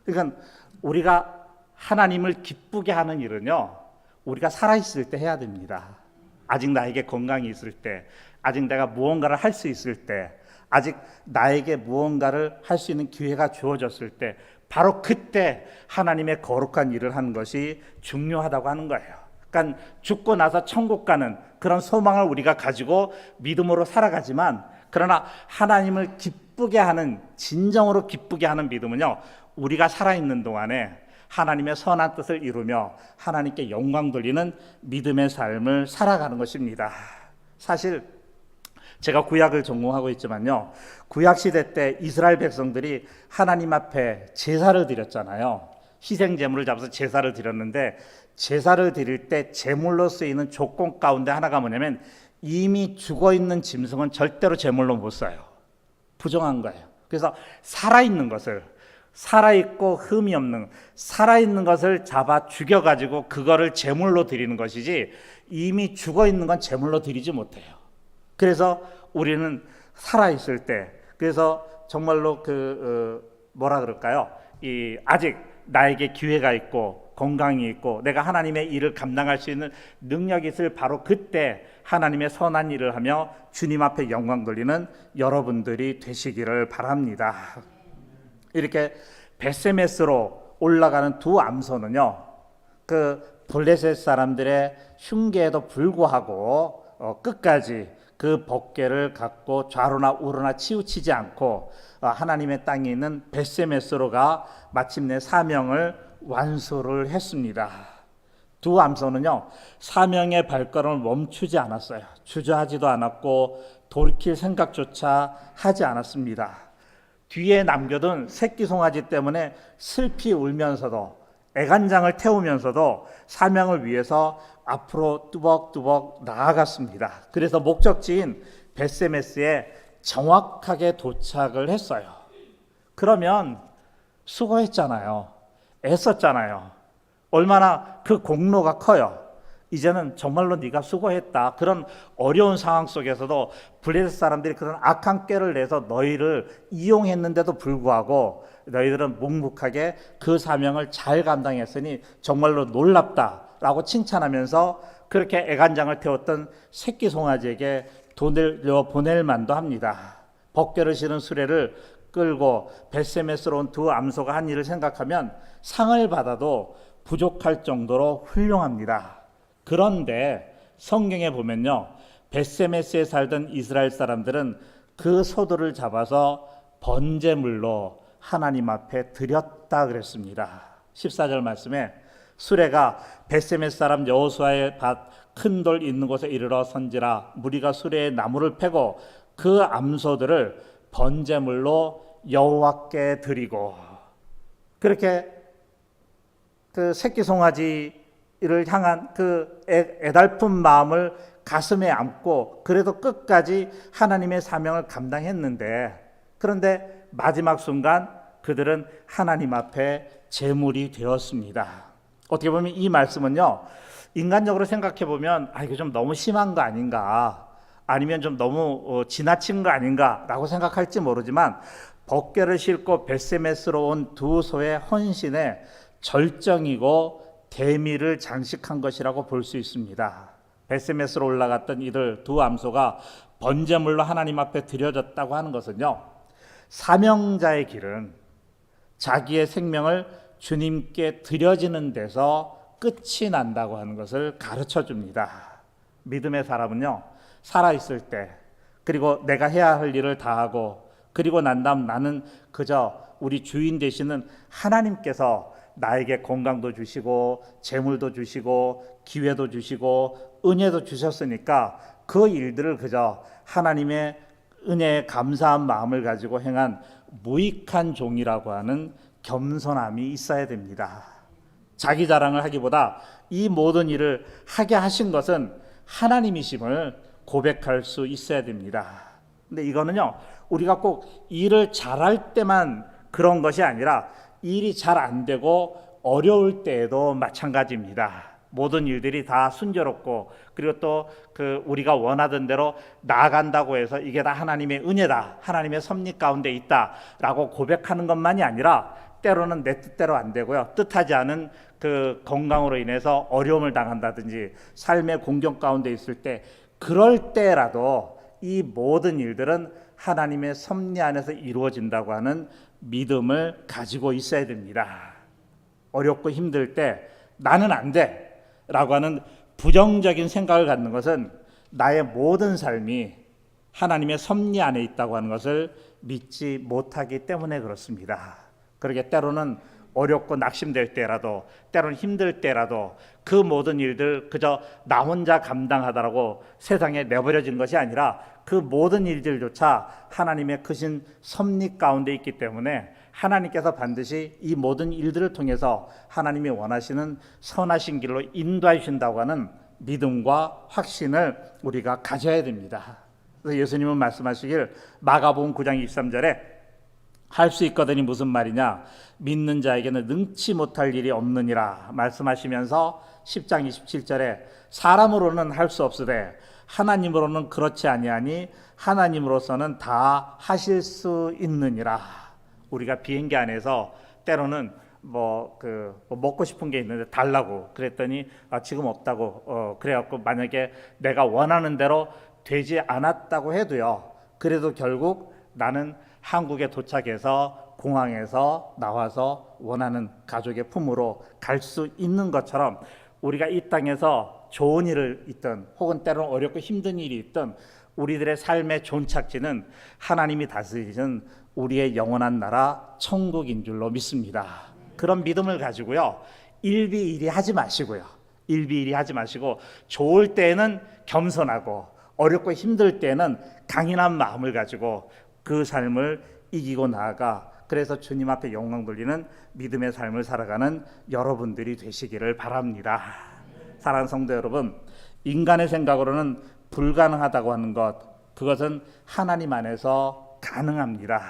그러니까 우리가 하나님을 기쁘게 하는 일은요, 우리가 살아있을 때 해야 됩니다. 아직 나에게 건강이 있을 때, 아직 내가 무언가를 할 수 있을 때, 아직 나에게 무언가를 할 수 있는 기회가 주어졌을 때, 바로 그때 하나님의 거룩한 일을 하는 것이 중요하다고 하는 거예요. 그러니까 죽고 나서 천국 가는 그런 소망을 우리가 가지고 믿음으로 살아가지만, 그러나 하나님을 기쁘게 하는, 진정으로 기쁘게 하는 믿음은요, 우리가 살아있는 동안에 하나님의 선한 뜻을 이루며 하나님께 영광 돌리는 믿음의 삶을 살아가는 것입니다. 사실 제가 구약을 전공하고 있지만요, 구약 시대 때 이스라엘 백성들이 하나님 앞에 제사를 드렸잖아요. 희생 제물을 잡아서 제사를 드렸는데, 제사를 드릴 때 제물로 쓰이는 조건 가운데 하나가 뭐냐면 이미 죽어 있는 짐승은 절대로 제물로 못 써요. 부정한 거예요. 그래서 살아있는 것을, 살아있고 흠이 없는 살아있는 것을 잡아 죽여가지고 그거를 제물로 드리는 것이지, 이미 죽어 있는 건 제물로 드리지 못해요. 그래서 우리는 살아있을 때, 그래서 정말로 뭐라 그럴까요? 아직 나에게 기회가 있고 건강이 있고 내가 하나님의 일을 감당할 수 있는 능력이 있을 바로 그때 하나님의 선한 일을 하며 주님 앞에 영광 돌리는 여러분들이 되시기를 바랍니다. 이렇게 벳세메스로 올라가는 두 암소는요, 그 블레셋 사람들의 흉계에도 불구하고 끝까지 그 법궤를 갖고 좌로나 우로나 치우치지 않고 하나님의 땅에 있는 벳세메스로가 마침내 사명을 완수를 했습니다. 두 암소는요, 사명의 발걸음을 멈추지 않았어요. 주저하지도 않았고 돌이킬 생각조차 하지 않았습니다. 뒤에 남겨둔 새끼 송아지 때문에 슬피 울면서도, 애간장을 태우면서도 사명을 위해서 앞으로 뚜벅뚜벅 나아갔습니다. 그래서 목적지인 벳세메스에 정확하게 도착을 했어요. 그러면 수고했잖아요. 애썼잖아요. 얼마나 그 공로가 커요. 이제는 정말로 네가 수고했다. 그런 어려운 상황 속에서도 블레셋 사람들이 그런 악한 꾀를 내서 너희를 이용했는데도 불구하고 너희들은 묵묵하게 그 사명을 잘 감당했으니 정말로 놀랍다라고 칭찬하면서 그렇게 애간장을 태웠던 새끼 송아지에게 돈을 보낼 만도 합니다. 법궤를 실은 수레를 끌고 벳세메스로 온 두 암소가 한 일을 생각하면 상을 받아도 부족할 정도로 훌륭합니다. 그런데 성경에 보면요, 벳세메스에 살던 이스라엘 사람들은 그 소들을 잡아서 번제물로 하나님 앞에 드렸다 그랬습니다. 14절 말씀에 수레가 벳세메스 사람 여호수아의 밭 큰 돌 있는 곳에 이르러 선지라 무리가 수레에 나무를 패고 그 암소들을 번제물로 여호와께 드리고, 그렇게 그 새끼 송아지를 향한 그 애달픈 마음을 가슴에 안고 그래도 끝까지 하나님의 사명을 감당했는데, 그런데 마지막 순간 그들은 하나님 앞에 제물이 되었습니다. 어떻게 보면 이 말씀은요, 인간적으로 생각해 보면 이거 좀 너무 심한 거 아닌가, 아니면 좀 너무 지나친 거 아닌가라고 생각할지 모르지만, 법궤를 싣고 벳세메스로 온 두 소의 헌신에 절정이고 대미를 장식한 것이라고 볼 수 있습니다. 벳세메스로 올라갔던 이들 두 암소가 번제물로 하나님 앞에 드려졌다고 하는 것은요, 사명자의 길은 자기의 생명을 주님께 드려지는 데서 끝이 난다고 하는 것을 가르쳐 줍니다. 믿음의 사람은요, 살아있을 때, 그리고 내가 해야 할 일을 다하고, 그리고 난 다음 나는 그저 우리 주인 되시는 하나님께서 나에게 건강도 주시고 재물도 주시고 기회도 주시고 은혜도 주셨으니까 그 일들을 그저 하나님의 은혜에 감사한 마음을 가지고 행한 무익한 종이라고 하는 겸손함이 있어야 됩니다. 자기 자랑을 하기보다 이 모든 일을 하게 하신 것은 하나님이심을 고백할 수 있어야 됩니다. 근데 이거는요, 우리가 꼭 일을 잘할 때만 그런 것이 아니라 일이 잘 안 되고 어려울 때에도 마찬가지입니다. 모든 일들이 다 순조롭고, 그리고 또 우리가 원하던 대로 나아간다고 해서 이게 다 하나님의 은혜다, 하나님의 섭리 가운데 있다라고 고백하는 것만이 아니라 때로는 내 뜻대로 안 되고요, 뜻하지 않은 그 건강으로 인해서 어려움을 당한다든지 삶의 공경 가운데 있을 때, 그럴 때라도 이 모든 일들은 하나님의 섭리 안에서 이루어진다고 하는 믿음을 가지고 있어야 됩니다. 어렵고 힘들 때 나는 안 돼 라고 하는 부정적인 생각을 갖는 것은 나의 모든 삶이 하나님의 섭리 안에 있다고 하는 것을 믿지 못하기 때문에 그렇습니다. 그러게 때로는 어렵고 낙심될 때라도, 때로는 힘들 때라도 그 모든 일들 그저 나 혼자 감당하다라고 세상에 내버려진 것이 아니라 그 모든 일들조차 하나님의 크신 섭리 가운데 있기 때문에 하나님께서 반드시 이 모든 일들을 통해서 하나님이 원하시는 선하신 길로 인도해 주신다고 하는 믿음과 확신을 우리가 가져야 됩니다. 그래서 예수님은 말씀하시길 마가복음 9장 23절에 할 수 있거든이 무슨 말이냐, 믿는 자에게는 능치 못할 일이 없느니라 말씀하시면서 10장 27절에 사람으로는 할 수 없으되 하나님으로는 그렇지 아니하니 하나님으로서는 다 하실 수 있느니라. 우리가 비행기 안에서 때로는 먹고 싶은 게 있는데 달라고 그랬더니 지금 없다고 그래갖고 만약에 내가 원하는 대로 되지 않았다고 해도요, 그래도 결국 나는 한국에 도착해서 공항에서 나와서 원하는 가족의 품으로 갈 수 있는 것처럼 우리가 이 땅에서 좋은 일을 있든 혹은 때로는 어렵고 힘든 일이 있든 우리들의 삶의 존착지는 하나님이 다스리는 우리의 영원한 나라 천국인 줄로 믿습니다. 그런 믿음을 가지고요, 일비일이 하지 마시고요, 일비일이 하지 마시고 좋을 때에는 겸손하고 어렵고 힘들 때에는 강인한 마음을 가지고 그 삶을 이기고 나아가 그래서 주님 앞에 영광 돌리는 믿음의 삶을 살아가는 여러분들이 되시기를 바랍니다. 사랑하는 성도 여러분, 인간의 생각으로는 불가능하다고 하는 것, 그것은 하나님 안에서 가능합니다.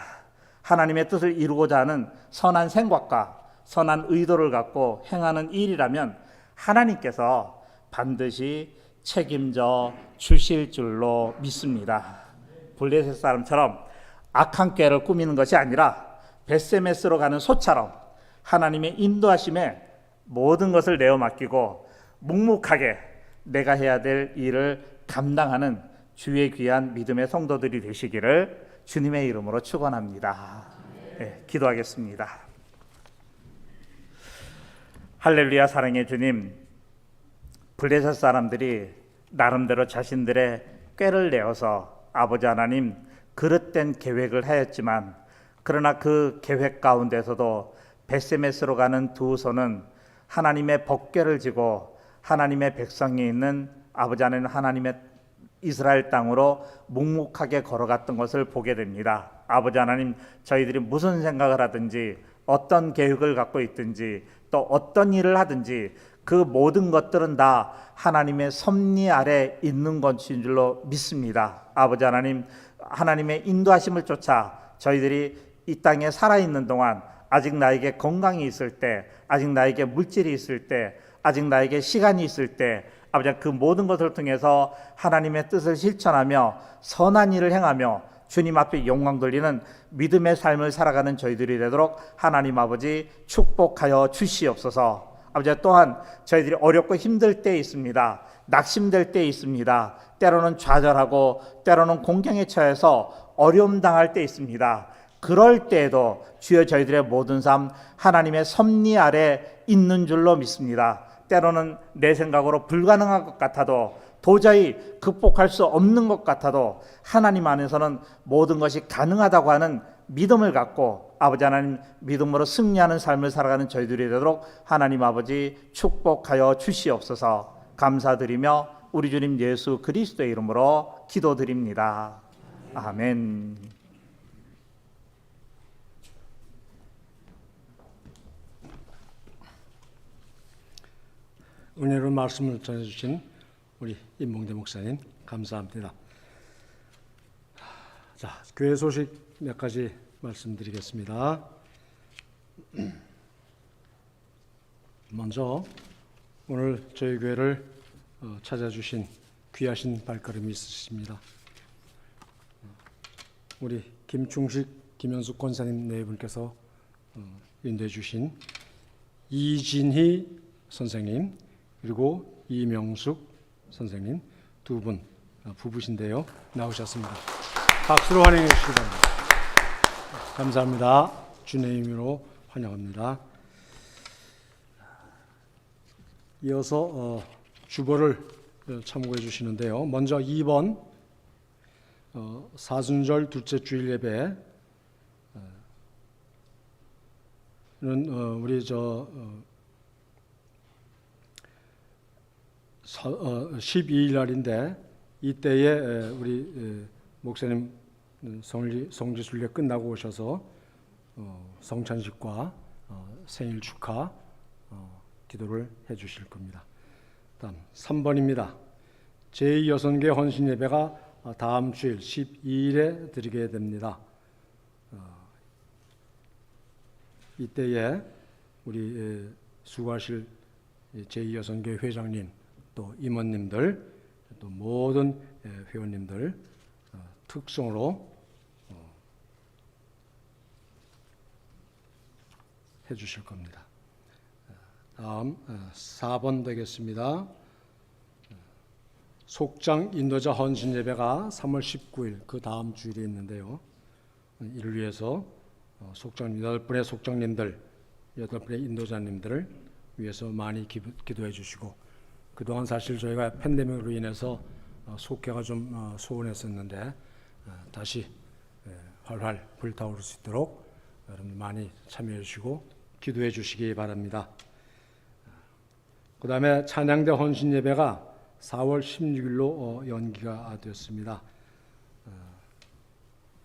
하나님의 뜻을 이루고자 하는 선한 생각과 선한 의도를 갖고 행하는 일이라면 하나님께서 반드시 책임져 주실 줄로 믿습니다. 블레셋 사람처럼 악한 꾀를 꾸미는 것이 아니라 벳세메스로 가는 소처럼 하나님의 인도하심에 모든 것을 내어 맡기고 묵묵하게 내가 해야 될 일을 감당하는 주의 귀한 믿음의 성도들이 되시기를 주님의 이름으로 축원합니다. 네, 기도하겠습니다. 할렐루야. 사랑의 주님, 블레셋 사람들이 나름대로 자신들의 꾀를 내어서 아버지 하나님 그릇된 계획을 하였지만, 그러나 그 계획 가운데서도 벳세메스로 가는 두 손은 하나님의 법궤를 지고 하나님의 백성이 있는 아버지 하나님 하나님의 이스라엘 땅으로 묵묵하게 걸어갔던 것을 보게 됩니다. 아버지 하나님, 저희들이 무슨 생각을 하든지 어떤 계획을 갖고 있든지 또 어떤 일을 하든지 그 모든 것들은 다 하나님의 섭리 아래 있는 것인 줄로 믿습니다. 아버지 하나님, 하나님의 인도하심을 쫓아 저희들이 이 땅에 살아있는 동안 아직 나에게 건강이 있을 때, 아직 나에게 물질이 있을 때, 아직 나에게 시간이 있을 때 아버지 그 모든 것을 통해서 하나님의 뜻을 실천하며 선한 일을 행하며 주님 앞에 영광 돌리는 믿음의 삶을 살아가는 저희들이 되도록 하나님 아버지 축복하여 주시옵소서. 아버지, 또한 저희들이 어렵고 힘들 때 있습니다. 낙심될 때 있습니다. 때로는 좌절하고 때로는 공경에 처해서 어려움 당할 때 있습니다. 그럴 때에도 주여 저희들의 모든 삶 하나님의 섭리 아래 있는 줄로 믿습니다. 때로는 내 생각으로 불가능한 것 같아도, 도저히 극복할 수 없는 것 같아도 하나님 안에서는 모든 것이 가능하다고 하는 믿음을 갖고 아버지 하나님 믿음으로 승리하는 삶을 살아가는 저희들이 되도록 하나님 아버지 축복하여 주시옵소서. 감사드리며 우리 주님 예수 그리스도의 이름으로 기도드립니다. 아멘. 은혜로운 말씀을 전해주신 우리 임봉대 목사님 감사합니다. 자, 교회 소식 몇 가지 말씀드리겠습니다. 먼저 오늘 저희 교회를 찾아주신 귀하신 발걸음이 있으십니다. 우리 김충식, 김현숙 권사님 네 분께서 인도해 주신 이진희 선생님 그리고 이명숙 선생님 두 분 부부신데요. 나오셨습니다. 박수로 환영해 주시기 바랍니다. 감사합니다. 주님의 이름으로 환영합니다. 이어서 주보를 참고해 주시는데요. 먼저 2번 사순절 둘째 주일 예배는 우리 12일 날인데 이때에 우리 목사님 성지순례 끝나고 오셔서 성찬식과 생일 축하 기도를 해주실 겁니다. 다음 3번입니다. 제2여선교 헌신 예배가 다음 주일 12일에 드리게 됩니다. 이때에 우리 수고하실 제2여선교 회장님 또 임원님들 또 모든 회원님들 특송으로 해주실 겁니다. 다음 4번 되겠습니다. 속장 인도자 헌신 예배가 3월 19일 그 다음 주일에 있는데요. 이를 위해서 속장 8분의 속장님들 8분의 인도자님들을 위해서 많이 기도해 주시고, 그동안 사실 저희가 팬데믹으로 인해서 속회가 좀 소원했었는데 다시 활활 불타오를 수 있도록 여러분 많이 참여해 주시고 기도해 주시기 바랍니다. 그 다음에 찬양대 헌신 예배가 4월 16일로 연기가 되었습니다.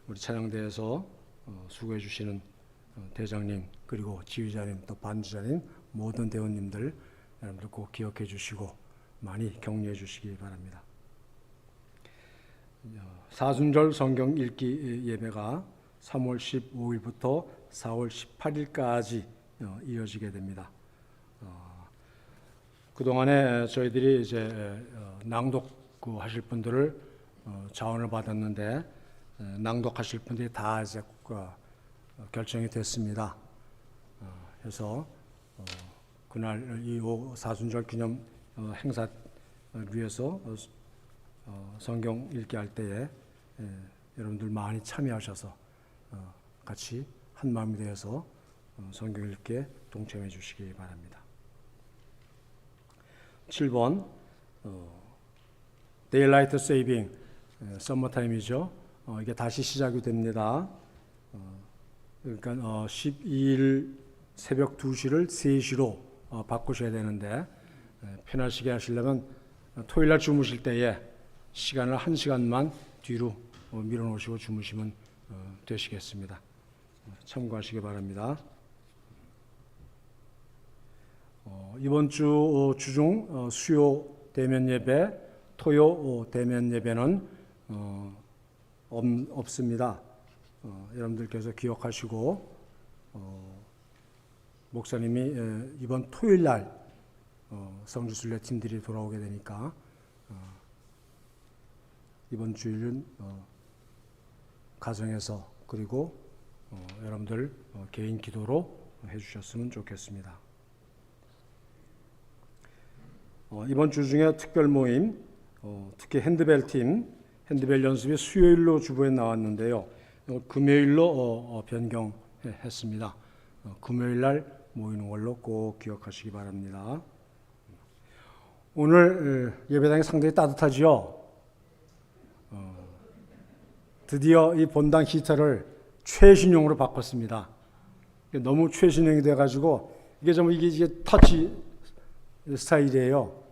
우리 찬양대에서 수고해 주시는 대장님 그리고 지휘자님 또 반주자님 모든 대원님들 여러분들 꼭 기억해 주시고 많이 격려해 주시기 바랍니다. 사순절 성경 읽기 예배가 3월 15일부터 4월 18일까지 이어지게 됩니다. 그동안에 저희들이 이제 낭독 하실 분들을 자원을 받았는데 낭독하실 분들이 다 이제 결정이 됐습니다. 그래서 그날 이 사순절 기념 행사를 위해서 성경 읽기 할 때에 여러분들 많이 참여하셔서 같이 한 마음이 되어서 성경 읽기에 동참해 주시기 바랍니다. 7번 데일라이트 세이빙 서머타임이죠. 이게 다시 시작이 됩니다. 그러니까 12일 새벽 2시를 3시로 바꾸셔야 되는데 편하시게 하시려면 토요일 날 주무실 때에 시간을 1시간만 뒤로 밀어놓으시고 주무시면 되시겠습니다. 참고하시기 바랍니다. 이번 주 주중 수요 대면 예배, 토요 대면 예배는 없습니다. 여러분들께서 기억하시고 목사님이 이번 토요일 날 성지순례 팀들이 돌아오게 되니까 이번 주일은 가정에서 그리고 여러분들 개인 기도로 해주셨으면 좋겠습니다. 이번 주 중에 특별 모임, 특히 핸드벨 팀, 핸드벨 연습이 수요일로 주보에 나왔는데요. 금요일로 변경했습니다. 금요일 날 모이는 걸로 꼭 기억하시기 바랍니다. 오늘 예배당이 상당히 따뜻하지요. 드디어 이 본당 히터를 최신형으로 바꿨습니다. 너무 최신형이 돼가지고 이게 터치 스타일이에요.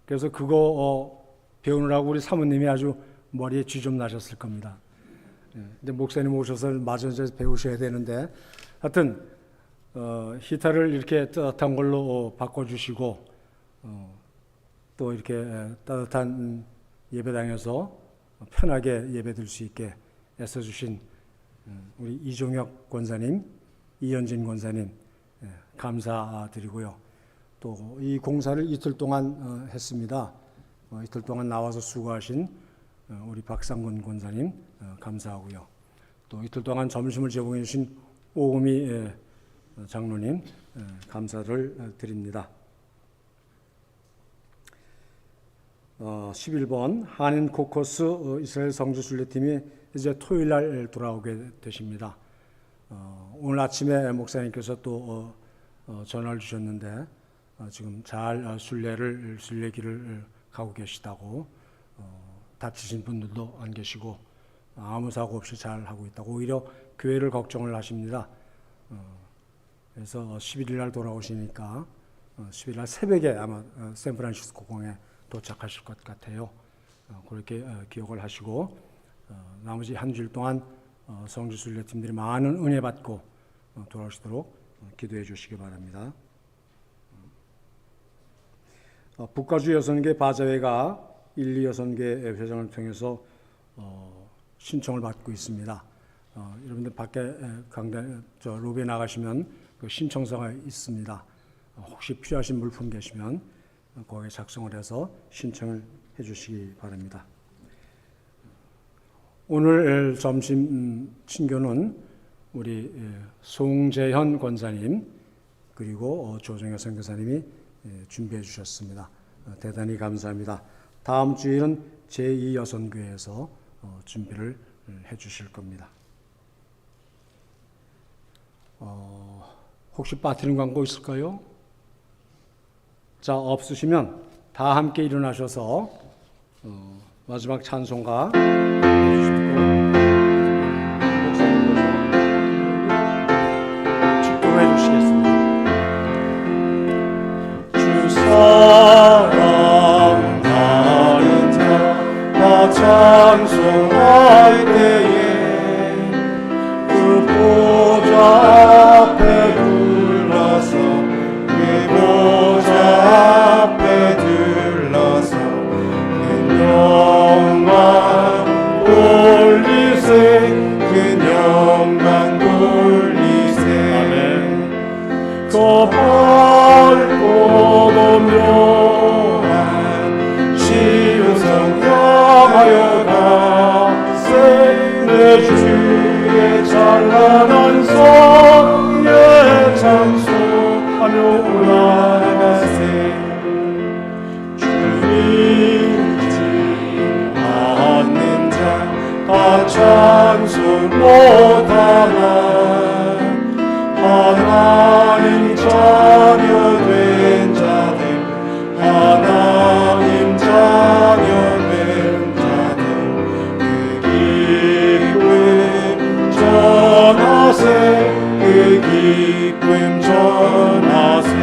그래서 그거 배우느라고 우리 사모님이 아주 머리에 쥐 좀 나셨을 겁니다. 근데 목사님 오셔서 마저 배우셔야 되는데, 하여튼 히터를 이렇게 따뜻한 걸로 바꿔주시고 또 이렇게 따뜻한 예배당에서 편하게 예배드릴 수 있게 애써주신 우리 이종혁 권사님, 이현진 권사님 감사드리고요. 또 이 공사를 이틀 동안 했습니다. 이틀 동안 나와서 수고하신 우리 박상근 권사님 감사하고요. 또 이틀 동안 점심을 제공해 주신 오금희 장로님 감사를 드립니다. 11번 한인 코커스 이스라엘 성지순례팀이 이제 토요일 날 돌아오게 되십니다. 오늘 아침에 목사님께서 또 전화를 주셨는데 지금 잘 순례길을 가고 계시다고, 다치신 분들도 안 계시고 아무 사고 없이 잘 하고 있다고, 오히려 교회를 걱정을 하십니다. 그래서 11일 날 돌아오시니까 11일 날 새벽에 아마 샌프란시스코 공에 도착하실 것 같아요. 그렇게 기억을 하시고 나머지 한 주일 동안 성지순례팀들이 많은 은혜 받고 돌아오시도록 기도해 주시기 바랍니다. 북가주 여선계 바자회가 1, 2 여선계 회장을 통해서 신청을 받고 있습니다. 여러분들 밖에 강단 로비에 나가시면 그 신청서가 있습니다. 혹시 필요하신 물품 계시면 거기에 작성을 해서 신청을 해주시기 바랍니다. 오늘 점심 친교는 우리 송재현 권사님 그리고 조정혁 선교사님이 준비해 주셨습니다. 대단히 감사합니다. 다음 주일은 제2여선교회에서 준비를 해 주실 겁니다. 혹시 빠뜨린 광고 있을까요? 자, 없으시면 다 함께 일어나셔서 마지막 찬송가 해주시고 축도해 주시겠습니다. 주 사랑하는 자 다 찬송할 때에 그 보좌 앞에 불러서 그 보좌 앞에 들러서 그 영광 돌리세 그 영광 돌리세 아멘. 그 밝고 묘한 시우성 향하여 가세 내 주의 찬란한 성의 찬송하며 올라가세 주님 믿지 않는 자 다 찬송 못하나 하나님 자녀 된 자들 하나님 자녀 된 자들 그 기쁨 전하세 그 기쁨 전하세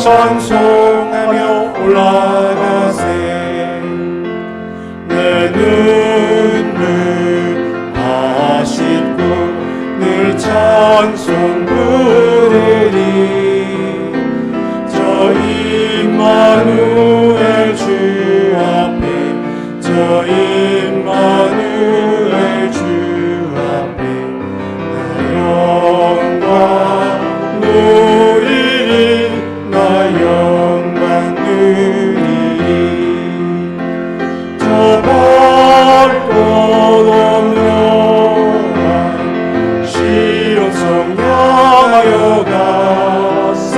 찬송하며 올라가세. 내 눈물 다 씻고 늘 찬송 부르리. 저 임마누엘 주 앞에, 저 임마누엘 주 앞에 나 영광 누리리, 나 영광 누리리. 저 밝고 오묘한 시온성 향하여 가세.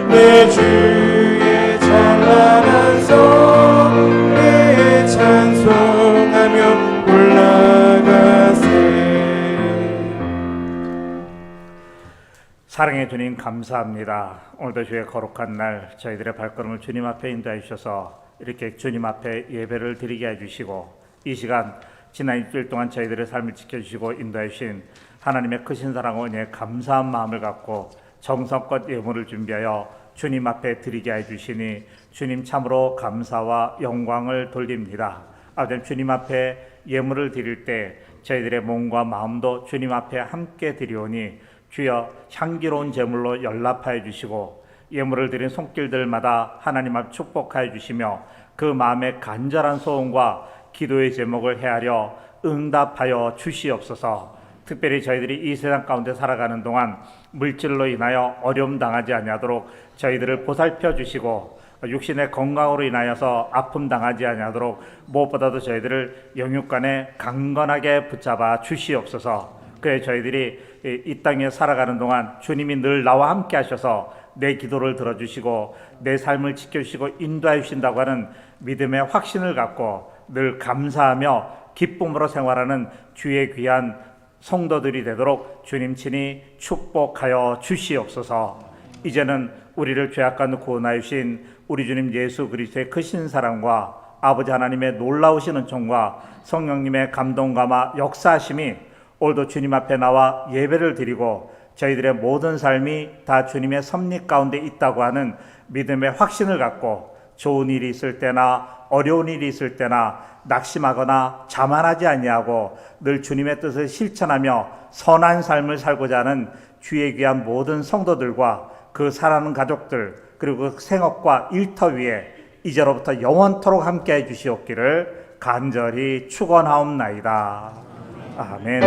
내 주의 찬란한 성에 찬송하며 올라가세. 사랑의 주님 감사합니다. 오늘도 주의 거룩한 날 저희들의 발걸음을 주님 앞에 인도해 주셔서 이렇게 주님 앞에 예배를 드리게 해주시고, 이 시간 지난 일주일 동안 저희들의 삶을 지켜주시고 인도해 주신 하나님의 크신 사랑과 은혜에 감사한 마음을 갖고 정성껏 예물을 준비하여 주님 앞에 드리게 해주시니 주님 참으로 감사와 영광을 돌립니다. 아버지, 주님 앞에 예물을 드릴 때 저희들의 몸과 마음도 주님 앞에 함께 드리오니 주여 향기로운 제물로 연락하여 주시고 예물을 드린 손길들마다 하나님 앞 축복하여 주시며 그 마음의 간절한 소원과 기도의 제목을 헤아려 응답하여 주시옵소서. 특별히 저희들이 이 세상 가운데 살아가는 동안 물질로 인하여 어려움 당하지 아니하도록 저희들을 보살펴 주시고, 육신의 건강으로 인하여서 아픔 당하지 아니하도록 무엇보다도 저희들을 영육간에 강건하게 붙잡아 주시옵소서. 그래 저희들이 이 땅에 살아가는 동안 주님이 늘 나와 함께 하셔서 내 기도를 들어주시고 내 삶을 지켜주시고 인도해 주신다고 하는 믿음의 확신을 갖고 늘 감사하며 기쁨으로 생활하는 주의 귀한 성도들이 되도록 주님 친히 축복하여 주시옵소서. 이제는 우리를 죄악간 구원하여 주신 우리 주님 예수 그리스도의 크신 사랑과 아버지 하나님의 놀라우신 은총과 성령님의 감동감화 역사하심이 오늘도 주님 앞에 나와 예배를 드리고 저희들의 모든 삶이 다 주님의 섭리 가운데 있다고 하는 믿음의 확신을 갖고 좋은 일이 있을 때나 어려운 일이 있을 때나 낙심하거나 자만하지 아니하고 늘 주님의 뜻을 실천하며 선한 삶을 살고자 하는 주의 귀한 모든 성도들과 그 사랑하는 가족들 그리고 그 생업과 일터 위에 이제로부터 영원토록 함께해 주시옵기를 간절히 축원하옵나이다. 아멘.